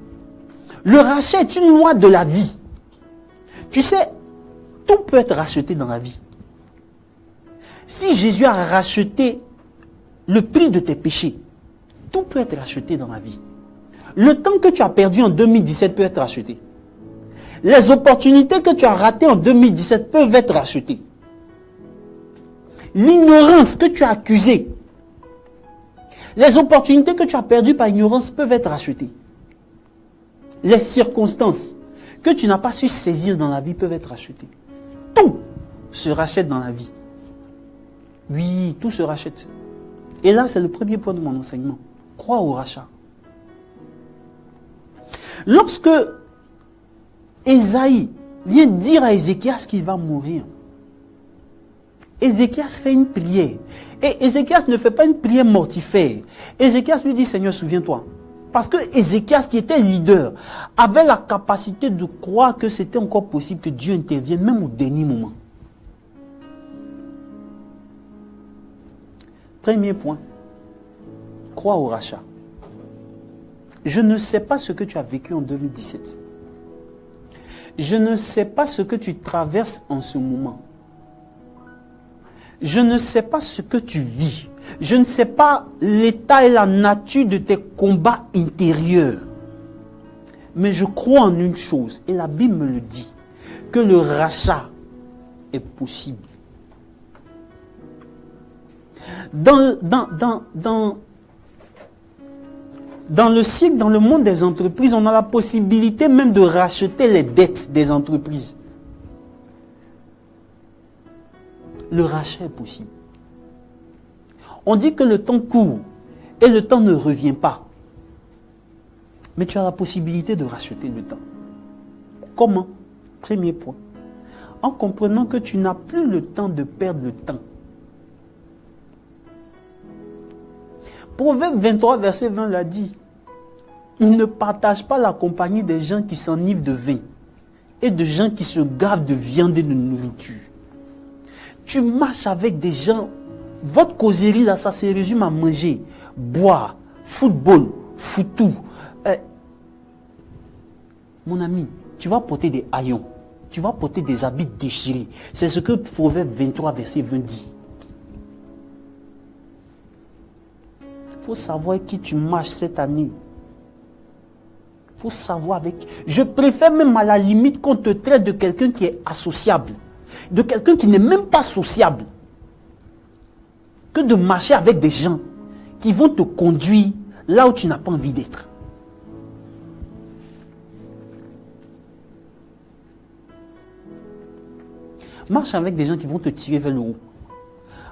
Le rachat est une loi de la vie. Tu sais, tout peut être racheté dans la vie. Si Jésus a racheté le prix de tes péchés, tout peut être racheté dans la vie. Le temps que tu as perdu en 2017 peut être racheté. Les opportunités que tu as ratées en 2017 peuvent être rachetées. L'ignorance que tu as accusée, les opportunités que tu as perdues par ignorance peuvent être rachetées. Les circonstances que tu n'as pas su saisir dans la vie peuvent être rachetées. Tout se rachète dans la vie. Oui, tout se rachète. Et là, c'est le premier point de mon enseignement. Crois au rachat. Lorsque Ésaïe vient dire à Ézéchias qu'il va mourir, Ézéchias fait une prière. Et Ézéchias ne fait pas une prière mortifère. Ézéchias lui dit, Seigneur, souviens-toi. Parce que Ézéchias, qui était leader, avait la capacité de croire que c'était encore possible que Dieu intervienne, même au dernier moment. Premier point, crois au rachat. Je ne sais pas ce que tu as vécu en 2017. Je ne sais pas ce que tu traverses en ce moment. Je ne sais pas ce que tu vis. Je ne sais pas l'état et la nature de tes combats intérieurs. Mais je crois en une chose, et la Bible me le dit, que le rachat est possible. Dans le siècle, dans le monde des entreprises, on a la possibilité même de racheter les dettes des entreprises. Le rachat est possible. On dit que le temps court et le temps ne revient pas. Mais tu as la possibilité de racheter le temps. Comment? Premier point. En comprenant que tu n'as plus le temps de perdre le temps. Proverbe 23, verset 20 l'a dit. Il ne partage pas la compagnie des gens qui s'enivrent de vin et de gens qui se gavent de viande et de nourriture. Tu marches avec des gens, votre causerie là, ça se résume à manger, boire, football, foutou. Mon ami, tu vas porter des haillons, tu vas porter des habits déchirés. C'est ce que Proverbe 23, verset 20 dit. Il faut savoir qui tu marches cette année. Il faut savoir avec... Je préfère même à la limite qu'on te traite de quelqu'un qui est associable. De quelqu'un qui n'est même pas sociable. que de marcher avec des gens qui vont te conduire là où tu n'as pas envie d'être. Marche avec des gens qui vont te tirer vers le haut.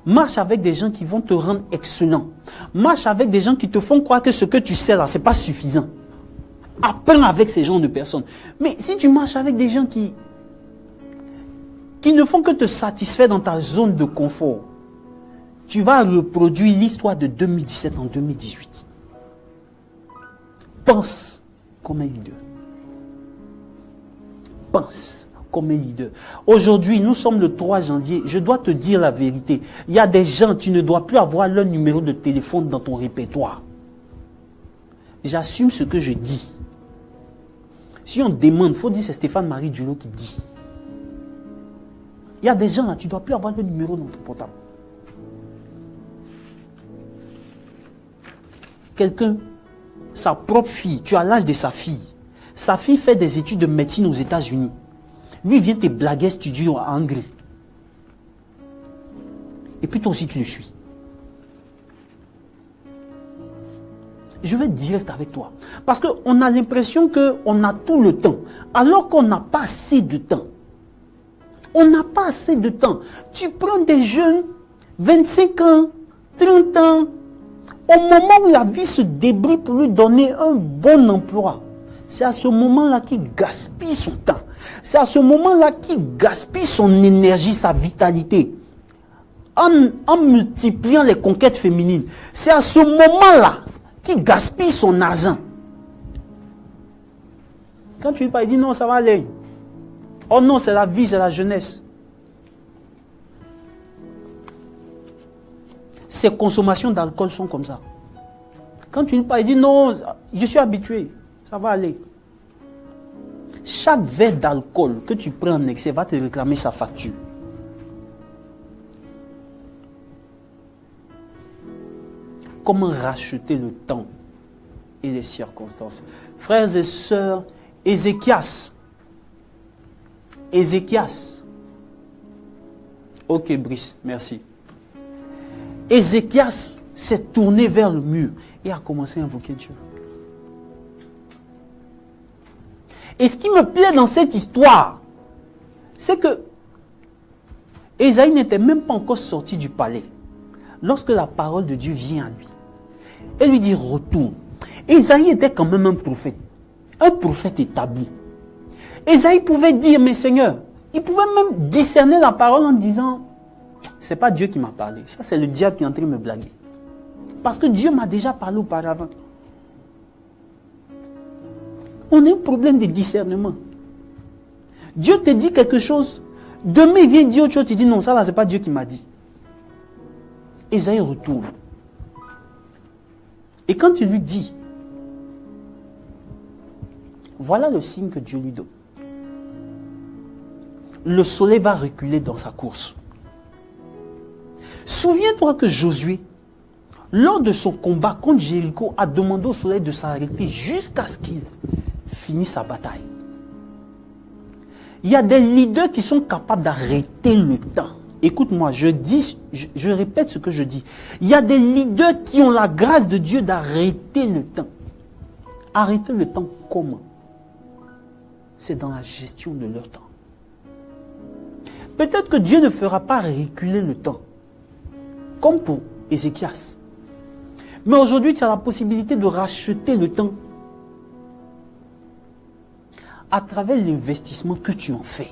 Marche avec des gens qui vont te rendre excellent. Marche avec des gens qui te font croire que ce que tu sais là, ce n'est pas suffisant. Apprends avec ces genres de personnes. Mais si tu marches avec des gens qui ne font que te satisfaire dans ta zone de confort, tu vas reproduire l'histoire de 2017 en 2018. Pense comme un leader. Pense comme un leader. Aujourd'hui, nous sommes le 3 janvier. Je dois te dire la vérité. Il y a des gens, tu ne dois plus avoir leur numéro de téléphone dans ton répertoire. J'assume ce que je dis. Si on demande, il faut dire c'est Stéphane-Marie Djolo qui dit. Il y a des gens là, tu ne dois plus avoir leur numéro dans ton portable. Quelqu'un, sa propre fille, tu as l'âge de sa fille. Sa fille fait des études de médecine aux États-Unis. Lui, il vient te blaguer studio en Hongrie. Et puis toi aussi, tu le suis. Je vais être direct avec toi. Parce qu'on a l'impression qu'on a tout le temps. Alors qu'on n'a pas assez de temps. On n'a pas assez de temps. Tu prends des jeunes, 25 ans, 30 ans. Au moment où la vie se débrouille pour lui donner un bon emploi. C'est à ce moment-là qu'il gaspille son temps. C'est à ce moment-là qu'il gaspille son énergie, sa vitalité. En multipliant les conquêtes féminines. C'est à ce moment-là qu'il gaspille son argent. Quand tu lui parles, il dit non, ça va aller. Oh non, c'est la vie, c'est la jeunesse. Ces consommations d'alcool sont comme ça. Quand tu lui parles, il dit non, je suis habitué, ça va aller. Chaque verre d'alcool que tu prends en excès va te réclamer sa facture. Comment racheter le temps et les circonstances? Frères et sœurs, Ézéchias. Ok, Brice, merci. Ézéchias s'est tourné vers le mur et a commencé à invoquer Dieu. Et ce qui me plaît dans cette histoire, c'est que Ésaïe n'était même pas encore sorti du palais lorsque la parole de Dieu vient à lui. Elle lui dit retourne. Ésaïe était quand même un prophète établi. Ésaïe pouvait dire mais Seigneur, il pouvait même discerner la parole en disant c'est pas Dieu qui m'a parlé, ça c'est le diable qui est en train de me blaguer. Parce que Dieu m'a déjà parlé auparavant. On a un problème de discernement. Dieu te dit quelque chose, demain il vient dire autre chose, tu dis non, ça là c'est pas Dieu qui m'a dit. Ésaïe retourne. Et quand il lui dit, voilà le signe que Dieu lui donne. Le soleil va reculer dans sa course. Souviens-toi que Josué, lors de son combat contre Jéricho, a demandé au soleil de s'arrêter jusqu'à ce qu'il finisse sa bataille. Il y a des leaders qui sont capables d'arrêter le temps. Écoute-moi, je répète ce que je dis. Il y a des leaders qui ont la grâce de Dieu d'arrêter le temps. Arrêter le temps comment? C'est dans la gestion de leur temps. Peut-être que Dieu ne fera pas reculer le temps, comme pour Ézéchias. Mais aujourd'hui, tu as la possibilité de racheter le temps à travers l'investissement que tu en fais.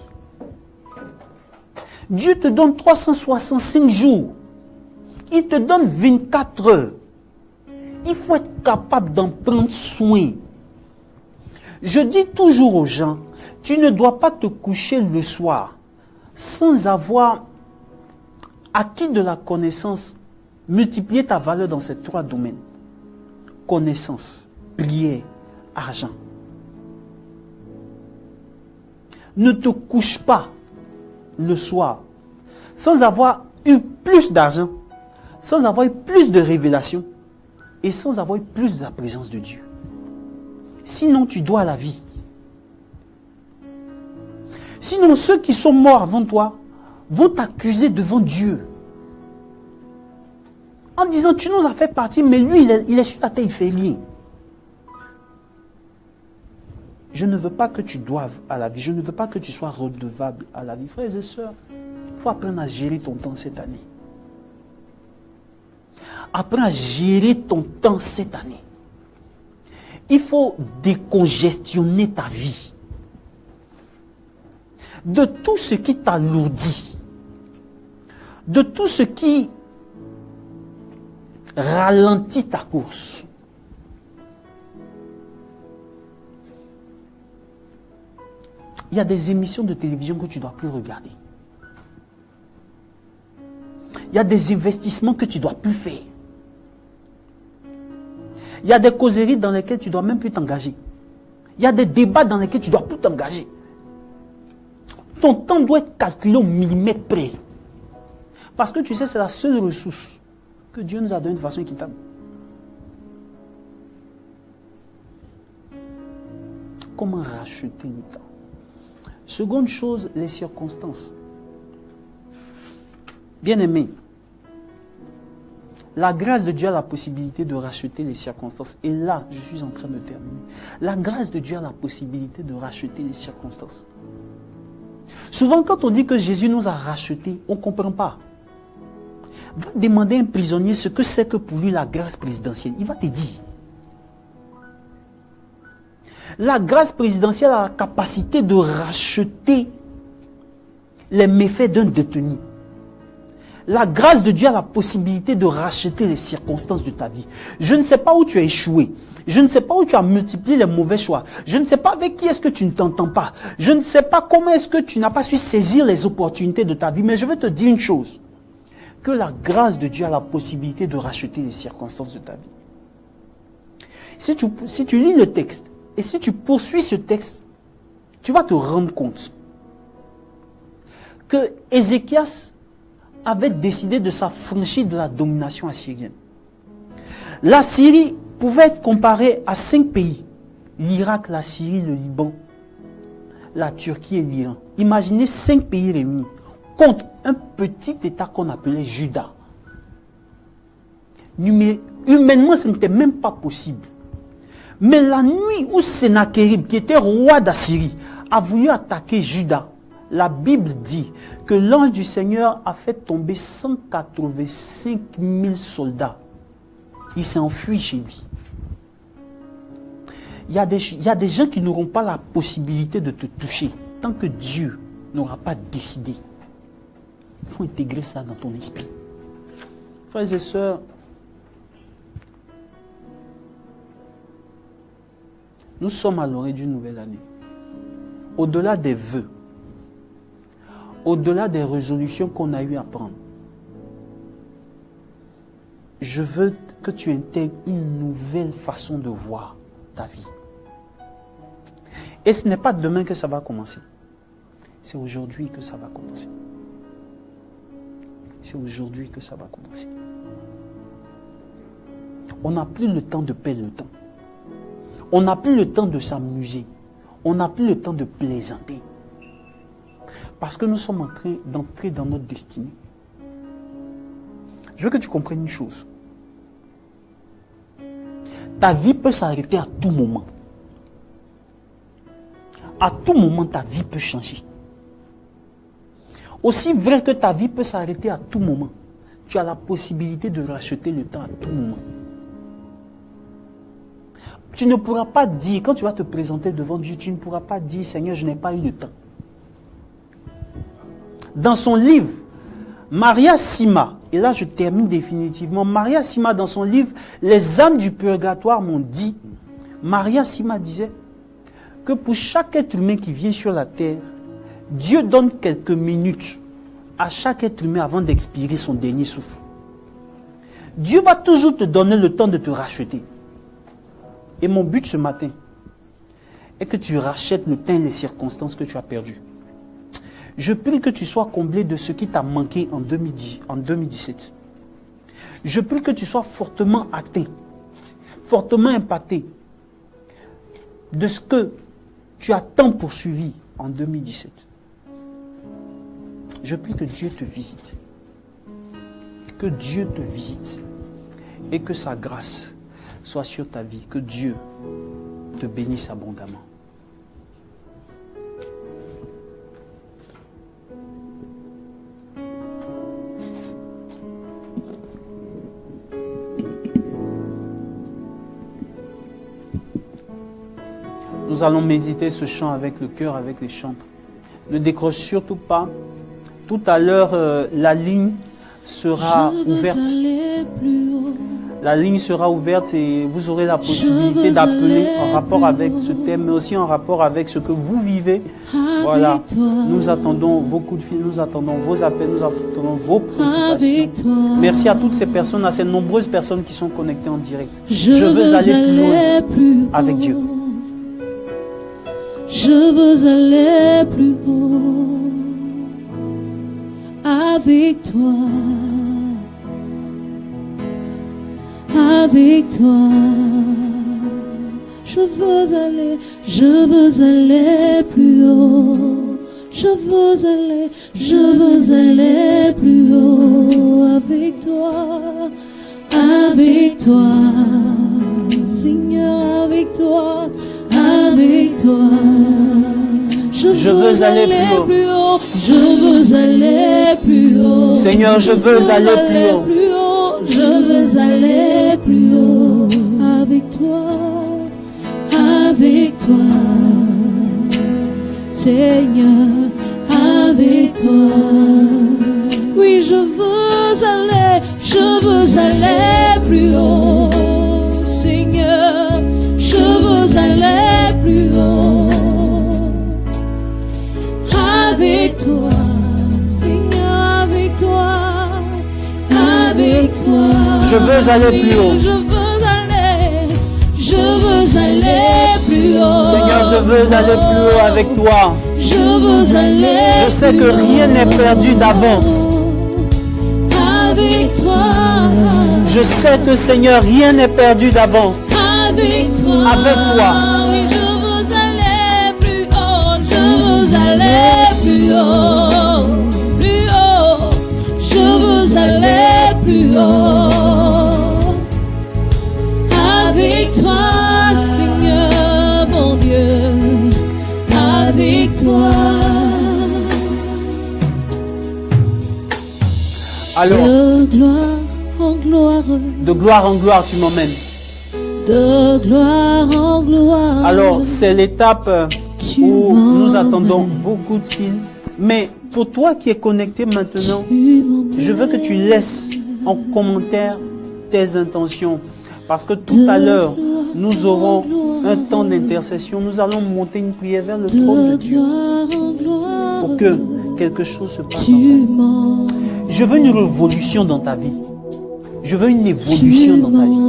Dieu te donne 365 jours. Il te donne 24 heures. Il faut être capable d'en prendre soin. Je dis toujours aux gens, tu ne dois pas te coucher le soir sans avoir acquis de la connaissance, multiplier ta valeur dans ces 3 domaines. Connaissance, prière, argent. Ne te couche pas le soir sans avoir eu plus d'argent, sans avoir eu plus de révélations et sans avoir eu plus de la présence de Dieu. Sinon, tu dois la vie. Sinon, ceux qui sont morts avant toi vont t'accuser devant Dieu. disant, tu nous as fait partir, mais lui, il est sur la terre, il fait rien. Je ne veux pas que tu doives à la vie. Je ne veux pas que tu sois redevable à la vie. Frères et sœurs, il faut apprendre à gérer ton temps cette année. Apprends à gérer ton temps cette année. Il faut décongestionner ta vie de tout ce qui t'alourdit, de tout ce qui ralentit ta course. Il y a des émissions de télévision que tu ne dois plus regarder. Il y a des investissements que tu ne dois plus faire. Il y a des causeries dans lesquelles tu ne dois même plus t'engager. Il y a des débats dans lesquels tu ne dois plus t'engager. Ton temps doit être calculé au millimètre près. Parce que tu sais, c'est la seule ressource que Dieu nous a donnée de façon équitable. Comment racheter le temps? Seconde chose, les circonstances. Bien-aimé, la grâce de Dieu a la possibilité de racheter les circonstances. Et là, je suis en train de terminer. La grâce de Dieu a la possibilité de racheter les circonstances. Souvent, quand on dit que Jésus nous a rachetés, on ne comprend pas. Va demander à un prisonnier ce que c'est que pour lui la grâce présidentielle. Il va te dire. La grâce présidentielle a la capacité de racheter les méfaits d'un détenu. La grâce de Dieu a la possibilité de racheter les circonstances de ta vie. Je ne sais pas où tu as échoué. Je ne sais pas où tu as multiplié les mauvais choix. Je ne sais pas avec qui est-ce que tu ne t'entends pas. Je ne sais pas comment est-ce que tu n'as pas su saisir les opportunités de ta vie. Mais je veux te dire une chose. Que la grâce de Dieu a la possibilité de racheter les circonstances de ta vie. Si tu lis le texte, et si tu poursuis ce texte, tu vas te rendre compte que Ézéchias avait décidé de s'affranchir de la domination assyrienne. La Syrie pouvait être comparée à 5 pays. L'Irak, la Syrie, le Liban, la Turquie et l'Iran. Imaginez 5 pays réunis contre un petit État qu'on appelait Juda. Humainement, ce n'était même pas possible. Mais la nuit où Sennacherib, qui était roi d'Assyrie, a voulu attaquer Juda, la Bible dit que l'ange du Seigneur a fait tomber 185 000 soldats. Il s'est enfui chez lui. Il y a des gens qui n'auront pas la possibilité de te toucher tant que Dieu n'aura pas décidé. Il faut intégrer ça dans ton esprit. Frères et sœurs, nous sommes à l'orée d'une nouvelle année. Au-delà des vœux, au-delà des résolutions qu'on a eu à prendre, je veux que tu intègres une nouvelle façon de voir ta vie. Et ce n'est pas demain que ça va commencer. C'est aujourd'hui que ça va commencer. C'est aujourd'hui que ça va commencer. On n'a plus le temps de perdre le temps. On n'a plus le temps de s'amuser. On n'a plus le temps de plaisanter. Parce que nous sommes en train d'entrer dans notre destinée. Je veux que tu comprennes une chose. Ta vie peut s'arrêter à tout moment. À tout moment, ta vie peut changer. Aussi vrai que ta vie peut s'arrêter à tout moment, tu as la possibilité de racheter le temps à tout moment. Tu ne pourras pas dire, quand tu vas te présenter devant Dieu, tu ne pourras pas dire, Seigneur, je n'ai pas eu le temps. Dans son livre, Maria Sima, et là je termine définitivement, Maria Sima dans son livre, Les âmes du purgatoire m'ont dit, Maria Sima disait que pour chaque être humain qui vient sur la terre, Dieu donne quelques minutes à chaque être humain avant d'expirer son dernier souffle. Dieu va toujours te donner le temps de te racheter. Et mon but ce matin est que tu rachètes le temps et les circonstances que tu as perdues. Je prie que tu sois comblé de ce qui t'a manqué en 2017. Je prie que tu sois fortement atteint, fortement impacté de ce que tu as tant poursuivi en 2017. Je prie que Dieu te visite. Que Dieu te visite. et que sa grâce soit sur ta vie. Que Dieu te bénisse abondamment. Nous allons méditer ce chant avec le cœur, avec les chantres. Ne décroche surtout pas. Tout à l'heure, la ligne sera ouverte. La ligne sera ouverte et vous aurez la possibilité d'appeler en rapport avec ce thème, mais aussi en rapport avec ce que vous vivez. Voilà, nous attendons vos coups de fil, nous attendons vos appels, nous attendons vos préoccupations. Merci à toutes ces personnes, à ces nombreuses personnes qui sont connectées en direct. Je veux aller plus loin avec Dieu. Je veux aller plus haut avec toi, avec toi. Je veux aller plus haut. Je veux aller plus haut avec toi, Seigneur, avec toi. Avec toi, je veux aller plus haut. Je veux aller plus haut. Seigneur, je veux aller plus haut. Je veux aller plus haut. Avec toi, Seigneur, avec toi. Oui, je veux aller plus haut, Seigneur. Je veux aller plus haut avec toi, Seigneur, avec toi. Je veux aller plus haut. Je veux aller plus haut. Seigneur, je veux aller plus haut avec toi. Je veux aller. Je sais que rien n'est perdu d'avance. Avec toi. Je sais que Seigneur, rien n'est perdu d'avance. Avec toi, oui, je veux aller plus haut, je veux aller plus haut, plus haut, je veux aller plus haut. Avec toi, Seigneur, mon Dieu, avec toi. Alors, de gloire en gloire, tu m'emmènes. De gloire en gloire. Alors, c'est l'étape où nous attendons vos coups de fil. Mais pour toi qui es connecté maintenant, je veux que tu laisses en commentaire tes intentions. Parce que tout à l'heure, nous aurons un temps d'intercession. Nous allons monter une prière vers le trône de Dieu pour que quelque chose se passe dans ta vie. Je veux une révolution dans ta vie. Je veux une évolution dans ta vie.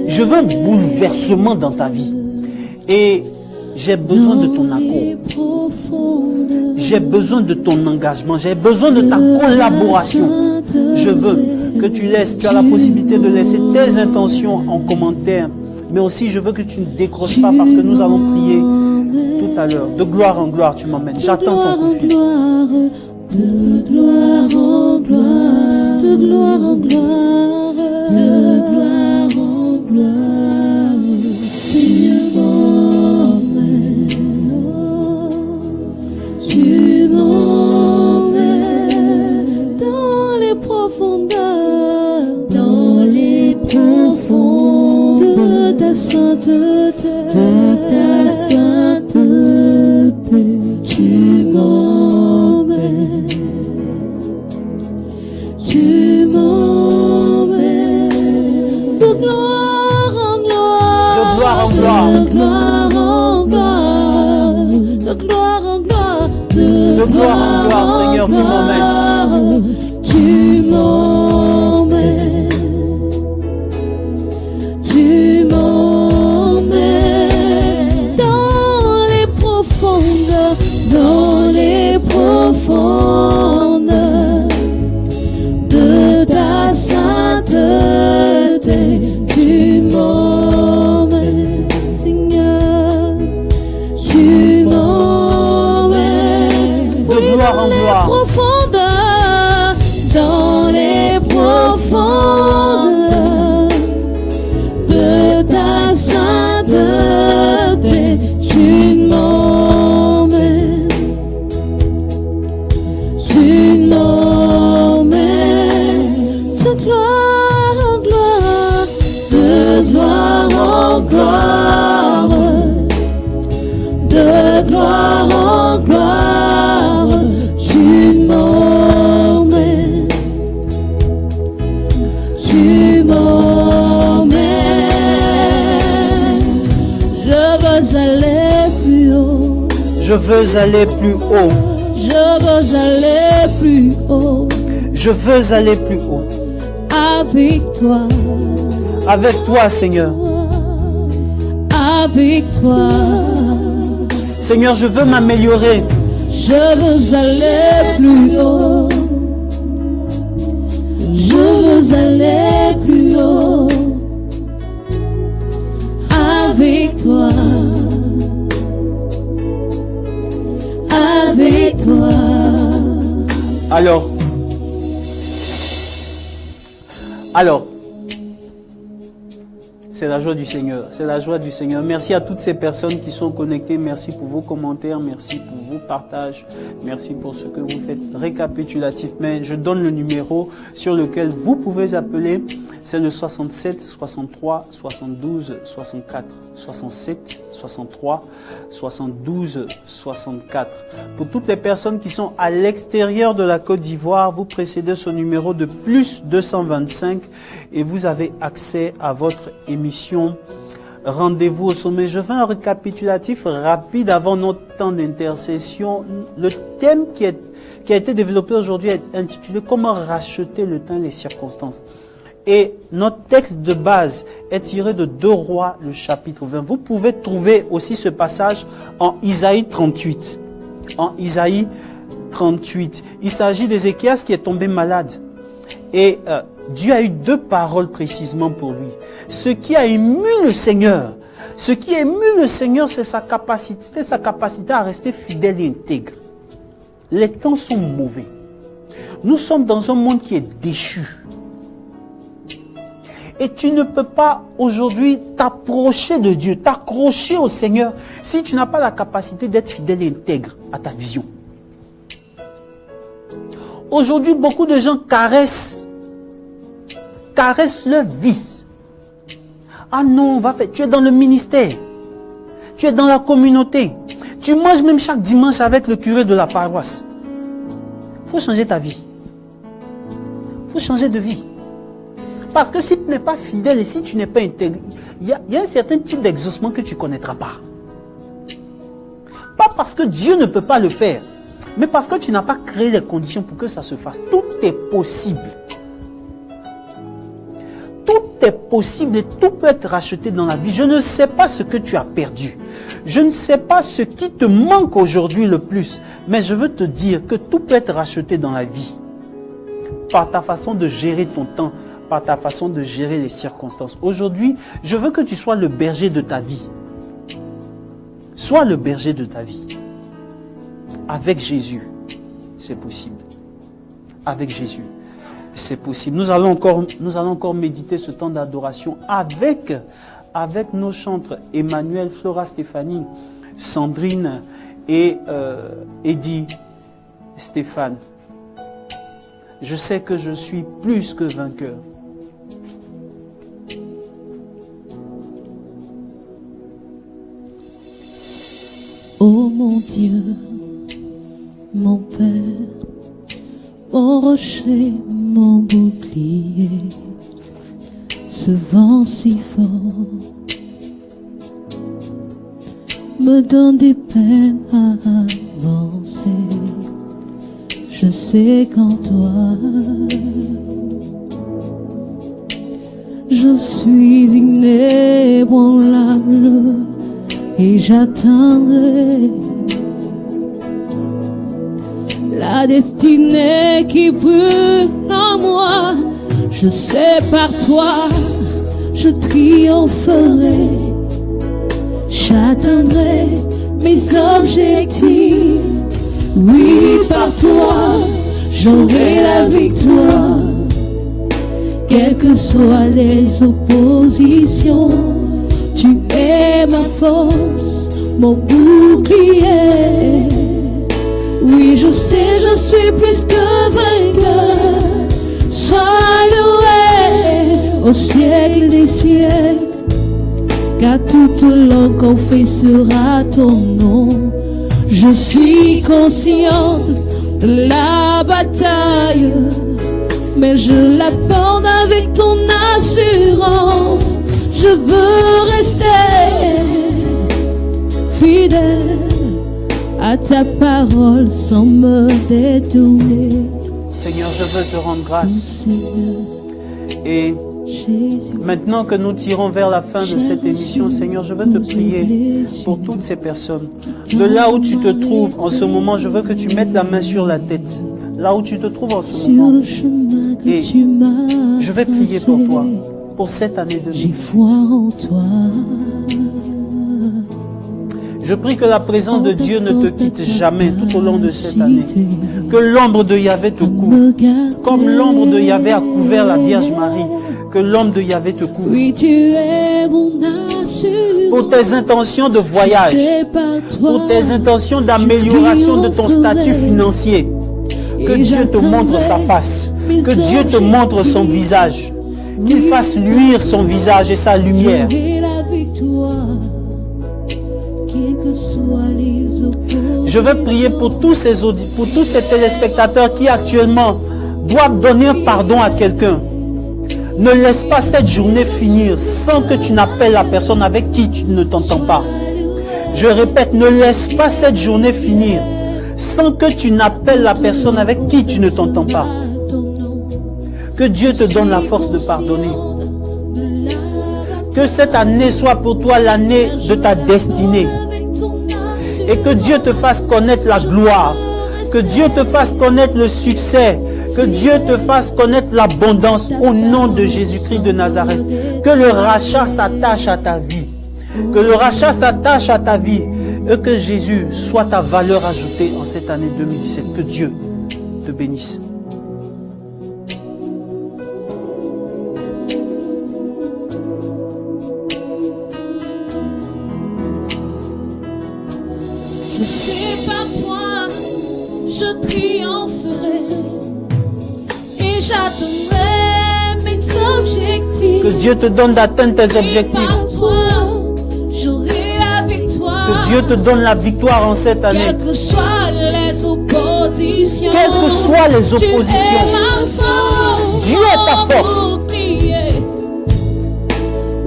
Je veux un bouleversement dans ta vie. Et j'ai besoin de ton accord. J'ai besoin de ton engagement. J'ai besoin de ta collaboration. Je veux que tu as la possibilité de laisser tes intentions en commentaire. Mais aussi, je veux que tu ne décroches pas parce que nous allons prier tout à l'heure. De gloire en gloire, tu m'emmènes. J'attends ton coup de fil. De gloire en gloire, de gloire en gloire, de gloire en gloire, Seigneur, tu m'emmènes dans les profondeurs de ta sainteté, tu m'emmènes. Tu m'emmènes de gloire en gloire, de gloire en gloire, de gloire en gloire, de gloire en gloire, de gloire en gloire, Seigneur, tu m'emmènes. Tu m'emmènes, tu m'emmènes dans les profondeurs, dans les profondeurs de ta sainteté, tu m'emmènes, Seigneur, tu m'emmènes de gloire en gloire, dans les profondeurs gloire en gloire, tu m'emmènes. Tu m'emmènes. Je veux aller plus haut. Je veux aller plus haut. Je veux aller plus haut. Je veux aller plus haut. Avec toi. Avec toi, Seigneur. Avec toi. Seigneur, je veux m'améliorer. Je veux aller plus haut. Je veux aller plus haut. Avec toi. Avec toi. Alors, c'est la joie du Seigneur, c'est la joie du Seigneur. Merci à toutes ces personnes qui sont connectées, merci pour vos commentaires, merci pour vos partages, merci pour ce que vous faites récapitulatif. Mais je donne le numéro sur lequel vous pouvez appeler, c'est le 67 63 72 64, 67 63 72 64. Pour toutes les personnes qui sont à l'extérieur de la Côte d'Ivoire, vous précédez ce numéro de plus 225 et vous avez accès à votre émission Rendez-vous au sommet. Je fais un récapitulatif rapide avant notre temps d'intercession. Le thème qui a été développé aujourd'hui est intitulé « Comment racheter le temps et les circonstances ». Et notre texte de base est tiré de 2 Rois, le chapitre 20. Vous pouvez trouver aussi ce passage en Isaïe 38. En Isaïe 38. Il s'agit d'Ézéchias qui est tombé malade. Et Dieu a eu 2 paroles précisément pour lui. Ce qui a ému le Seigneur, c'est sa capacité à rester fidèle et intègre. Les temps sont mauvais. Nous sommes dans un monde qui est déchu. Et tu ne peux pas aujourd'hui t'approcher de Dieu, t'accrocher au Seigneur, si tu n'as pas la capacité d'être fidèle et intègre à ta vision. Aujourd'hui, beaucoup de gens caressent leur vice. Ah non, tu es dans le ministère, tu es dans la communauté, tu manges même chaque dimanche avec le curé de la paroisse. Il faut changer ta vie. Il faut changer de vie. Parce que si tu n'es pas fidèle et si tu n'es pas intègre, il y a un certain type d'exaucement que tu ne connaîtras pas. Pas parce que Dieu ne peut pas le faire, mais parce que tu n'as pas créé les conditions pour que ça se fasse. Tout est possible. Tout est possible et tout peut être racheté dans la vie. Je ne sais pas ce que tu as perdu. Je ne sais pas ce qui te manque aujourd'hui le plus. Mais je veux te dire que tout peut être racheté dans la vie. Par ta façon de gérer ton temps, par ta façon de gérer les circonstances. Aujourd'hui, je veux que tu sois le berger de ta vie. Sois le berger de ta vie. Avec Jésus, c'est possible. Avec Jésus, c'est possible. Nous allons encore méditer ce temps d'adoration avec nos chantres Emmanuel, Flora, Stéphanie, Sandrine et Eddie, Stéphane. Je sais que je suis plus que vainqueur. Oh mon Dieu, mon Père, mon rocher, mon bouclier, ce vent si fort me donne des peines à avancer. Je sais qu'en toi, je suis inébranlable et j'atteindrai la destinée qui brûle en moi. Je sais par toi, je triompherai, j'atteindrai mes objectifs. Oui, par toi, j'aurai la victoire. Quelles que soient les oppositions, tu es ma force, mon bouclier. Oui, je sais, je suis plus que vainqueur. Sois loué au siècle des siècles, car toute langue confessera ton nom. Je suis consciente de la bataille, mais je la porte avec ton assurance. Je veux rester fidèle à ta parole sans me détourner. Seigneur, je veux te rendre grâce. Et maintenant que nous tirons vers la fin de cette émission, Seigneur, je veux te prier pour toutes ces personnes. De là où tu te trouves en ce moment, je veux que tu mettes la main sur la tête. Là où tu te trouves en ce moment. Et je vais prier pour toi, pour cette année 2018. Je prie que la présence de Dieu ne te quitte jamais tout au long de cette année. Que l'ombre de Yahvé te couvre, comme l'ombre de Yahvé a couvert la Vierge Marie. Que l'ombre de Yahvé te couvre. Pour tes intentions de voyage, pour tes intentions d'amélioration de ton statut financier, que Dieu te montre sa face, que Dieu te montre son visage, qu'il fasse luire son visage et sa lumière. Je veux prier pour tous ces téléspectateurs qui actuellement doivent donner pardon à quelqu'un. Ne laisse pas cette journée finir sans que tu n'appelles la personne avec qui tu ne t'entends pas. Je répète, ne laisse pas cette journée finir sans que tu n'appelles la personne avec qui tu ne t'entends pas. Que Dieu te donne la force de pardonner. Que cette année soit pour toi l'année de ta destinée. Et que Dieu te fasse connaître la gloire. Que Dieu te fasse connaître le succès. Que Dieu te fasse connaître l'abondance au nom de Jésus-Christ de Nazareth. Que le rachat s'attache à ta vie. Que le rachat s'attache à ta vie. Et que Jésus soit ta valeur ajoutée en cette année 2017. Que Dieu te bénisse. Je sais par toi, je triompherai et j'atteindrai mes objectifs. Que Dieu te donne d'atteindre tes objectifs. Par toi, j'aurai la victoire. Que Dieu te donne la victoire en cette année. Quelles que soient les oppositions. Quelles que soient les oppositions. Dieu est ta force.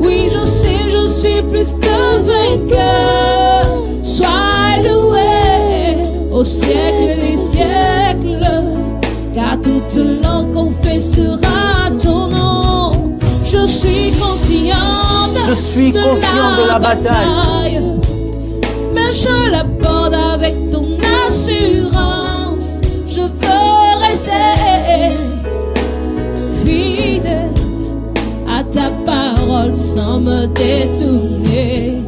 Oui, je sais, je suis plus que vainqueur. Sois loué au siècle des siècles, car toute langue confessera ton nom. Je suis consciente de la bataille, mais je la porte avec ton assurance. Je veux rester fidèle à ta parole sans me détourner.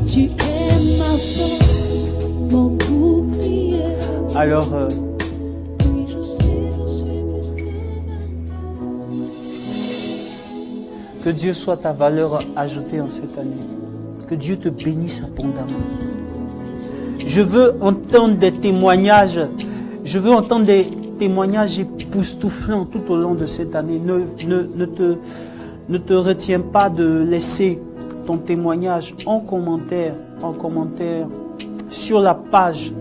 Tu es ma force, mon bouclier. Alors, Oui, je sais, je suis plus que que Dieu soit ta valeur ajoutée en cette année. Que Dieu te bénisse abondamment. Je veux entendre des témoignages. Je veux entendre des témoignages époustouflants tout au long de cette année. Ne te retiens pas de laisser ton témoignage en commentaire sur la page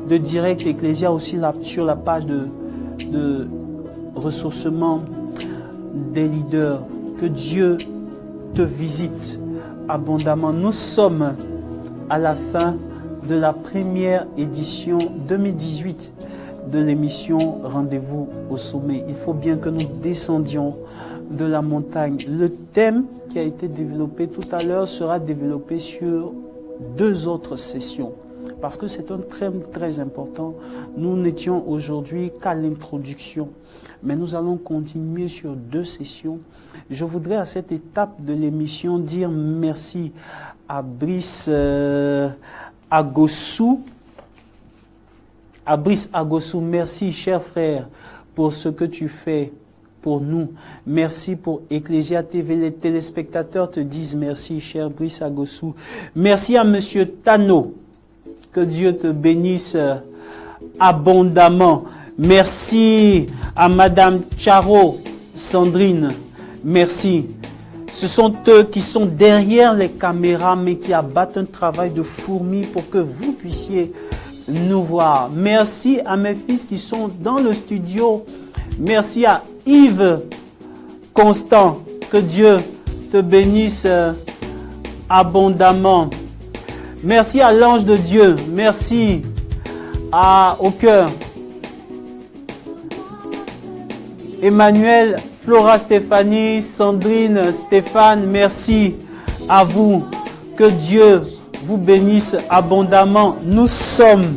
de Direct Ecclésia, aussi sur la page de ressourcement des leaders. Que Dieu te visite abondamment. Nous sommes à la fin de la première édition 2018 de l'émission Rendez-vous au sommet. Il faut bien que nous descendions de la montagne. Le thème qui a été développé tout à l'heure sera développé sur 2 autres sessions. Parce que c'est un thème très important. Nous n'étions aujourd'hui qu'à l'introduction. Mais nous allons continuer sur 2 sessions. Je voudrais à cette étape de l'émission dire merci à Brice Agossou. À Brice Agossou, merci cher frère pour ce que tu fais pour nous. Merci pour Ecclésia TV. Les téléspectateurs te disent merci cher Brice Agossou. Merci à monsieur Tano. Que Dieu te bénisse abondamment. Merci à Madame Charo, Sandrine. Merci. Ce sont eux qui sont derrière les caméras, mais qui abattent un travail de fourmi pour que vous puissiez nous voir. Merci à mes fils qui sont dans le studio. Merci à Yves Constant. Que Dieu te bénisse abondamment. Merci à l'ange de Dieu. Merci au cœur. Emmanuel, Flora Stéphanie, Sandrine, Stéphane, merci à vous. Que Dieu vous bénisse abondamment. Nous sommes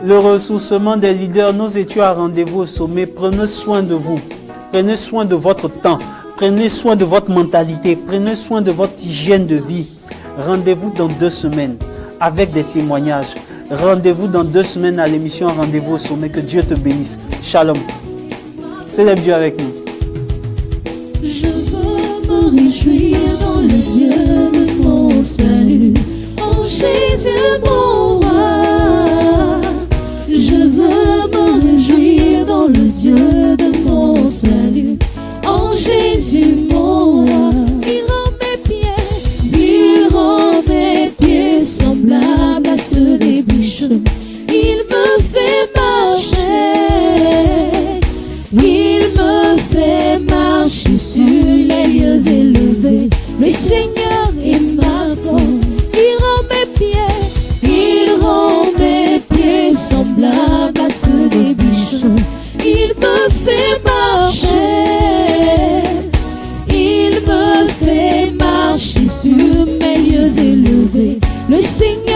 le ressourcement des leaders. Nous étions à rendez-vous au sommet. Prenez soin de vous. Prenez soin de votre temps. Prenez soin de votre mentalité. Prenez soin de votre hygiène de vie. Rendez-vous dans 2 semaines avec des témoignages. Rendez-vous dans 2 semaines à l'émission Rendez-vous au sommet. Que Dieu te bénisse. Shalom. Célèbre Dieu avec nous. Je veux me réjouir dans le Dieu de mon salut, en Jésus mon roi. Je veux me réjouir dans le Dieu de mon salut, en Jésus mon roi. Il rend mes pieds semblables à ceux des bûcherons. Il me fait marcher. Il me fait marcher sur les lieux élevés. Le Seigneur est ma force. Il rend mes pieds semblables à ceux des bûcherons. Il me fait marcher. Il me fait marcher sur mes lieux élevés. Le Seigneur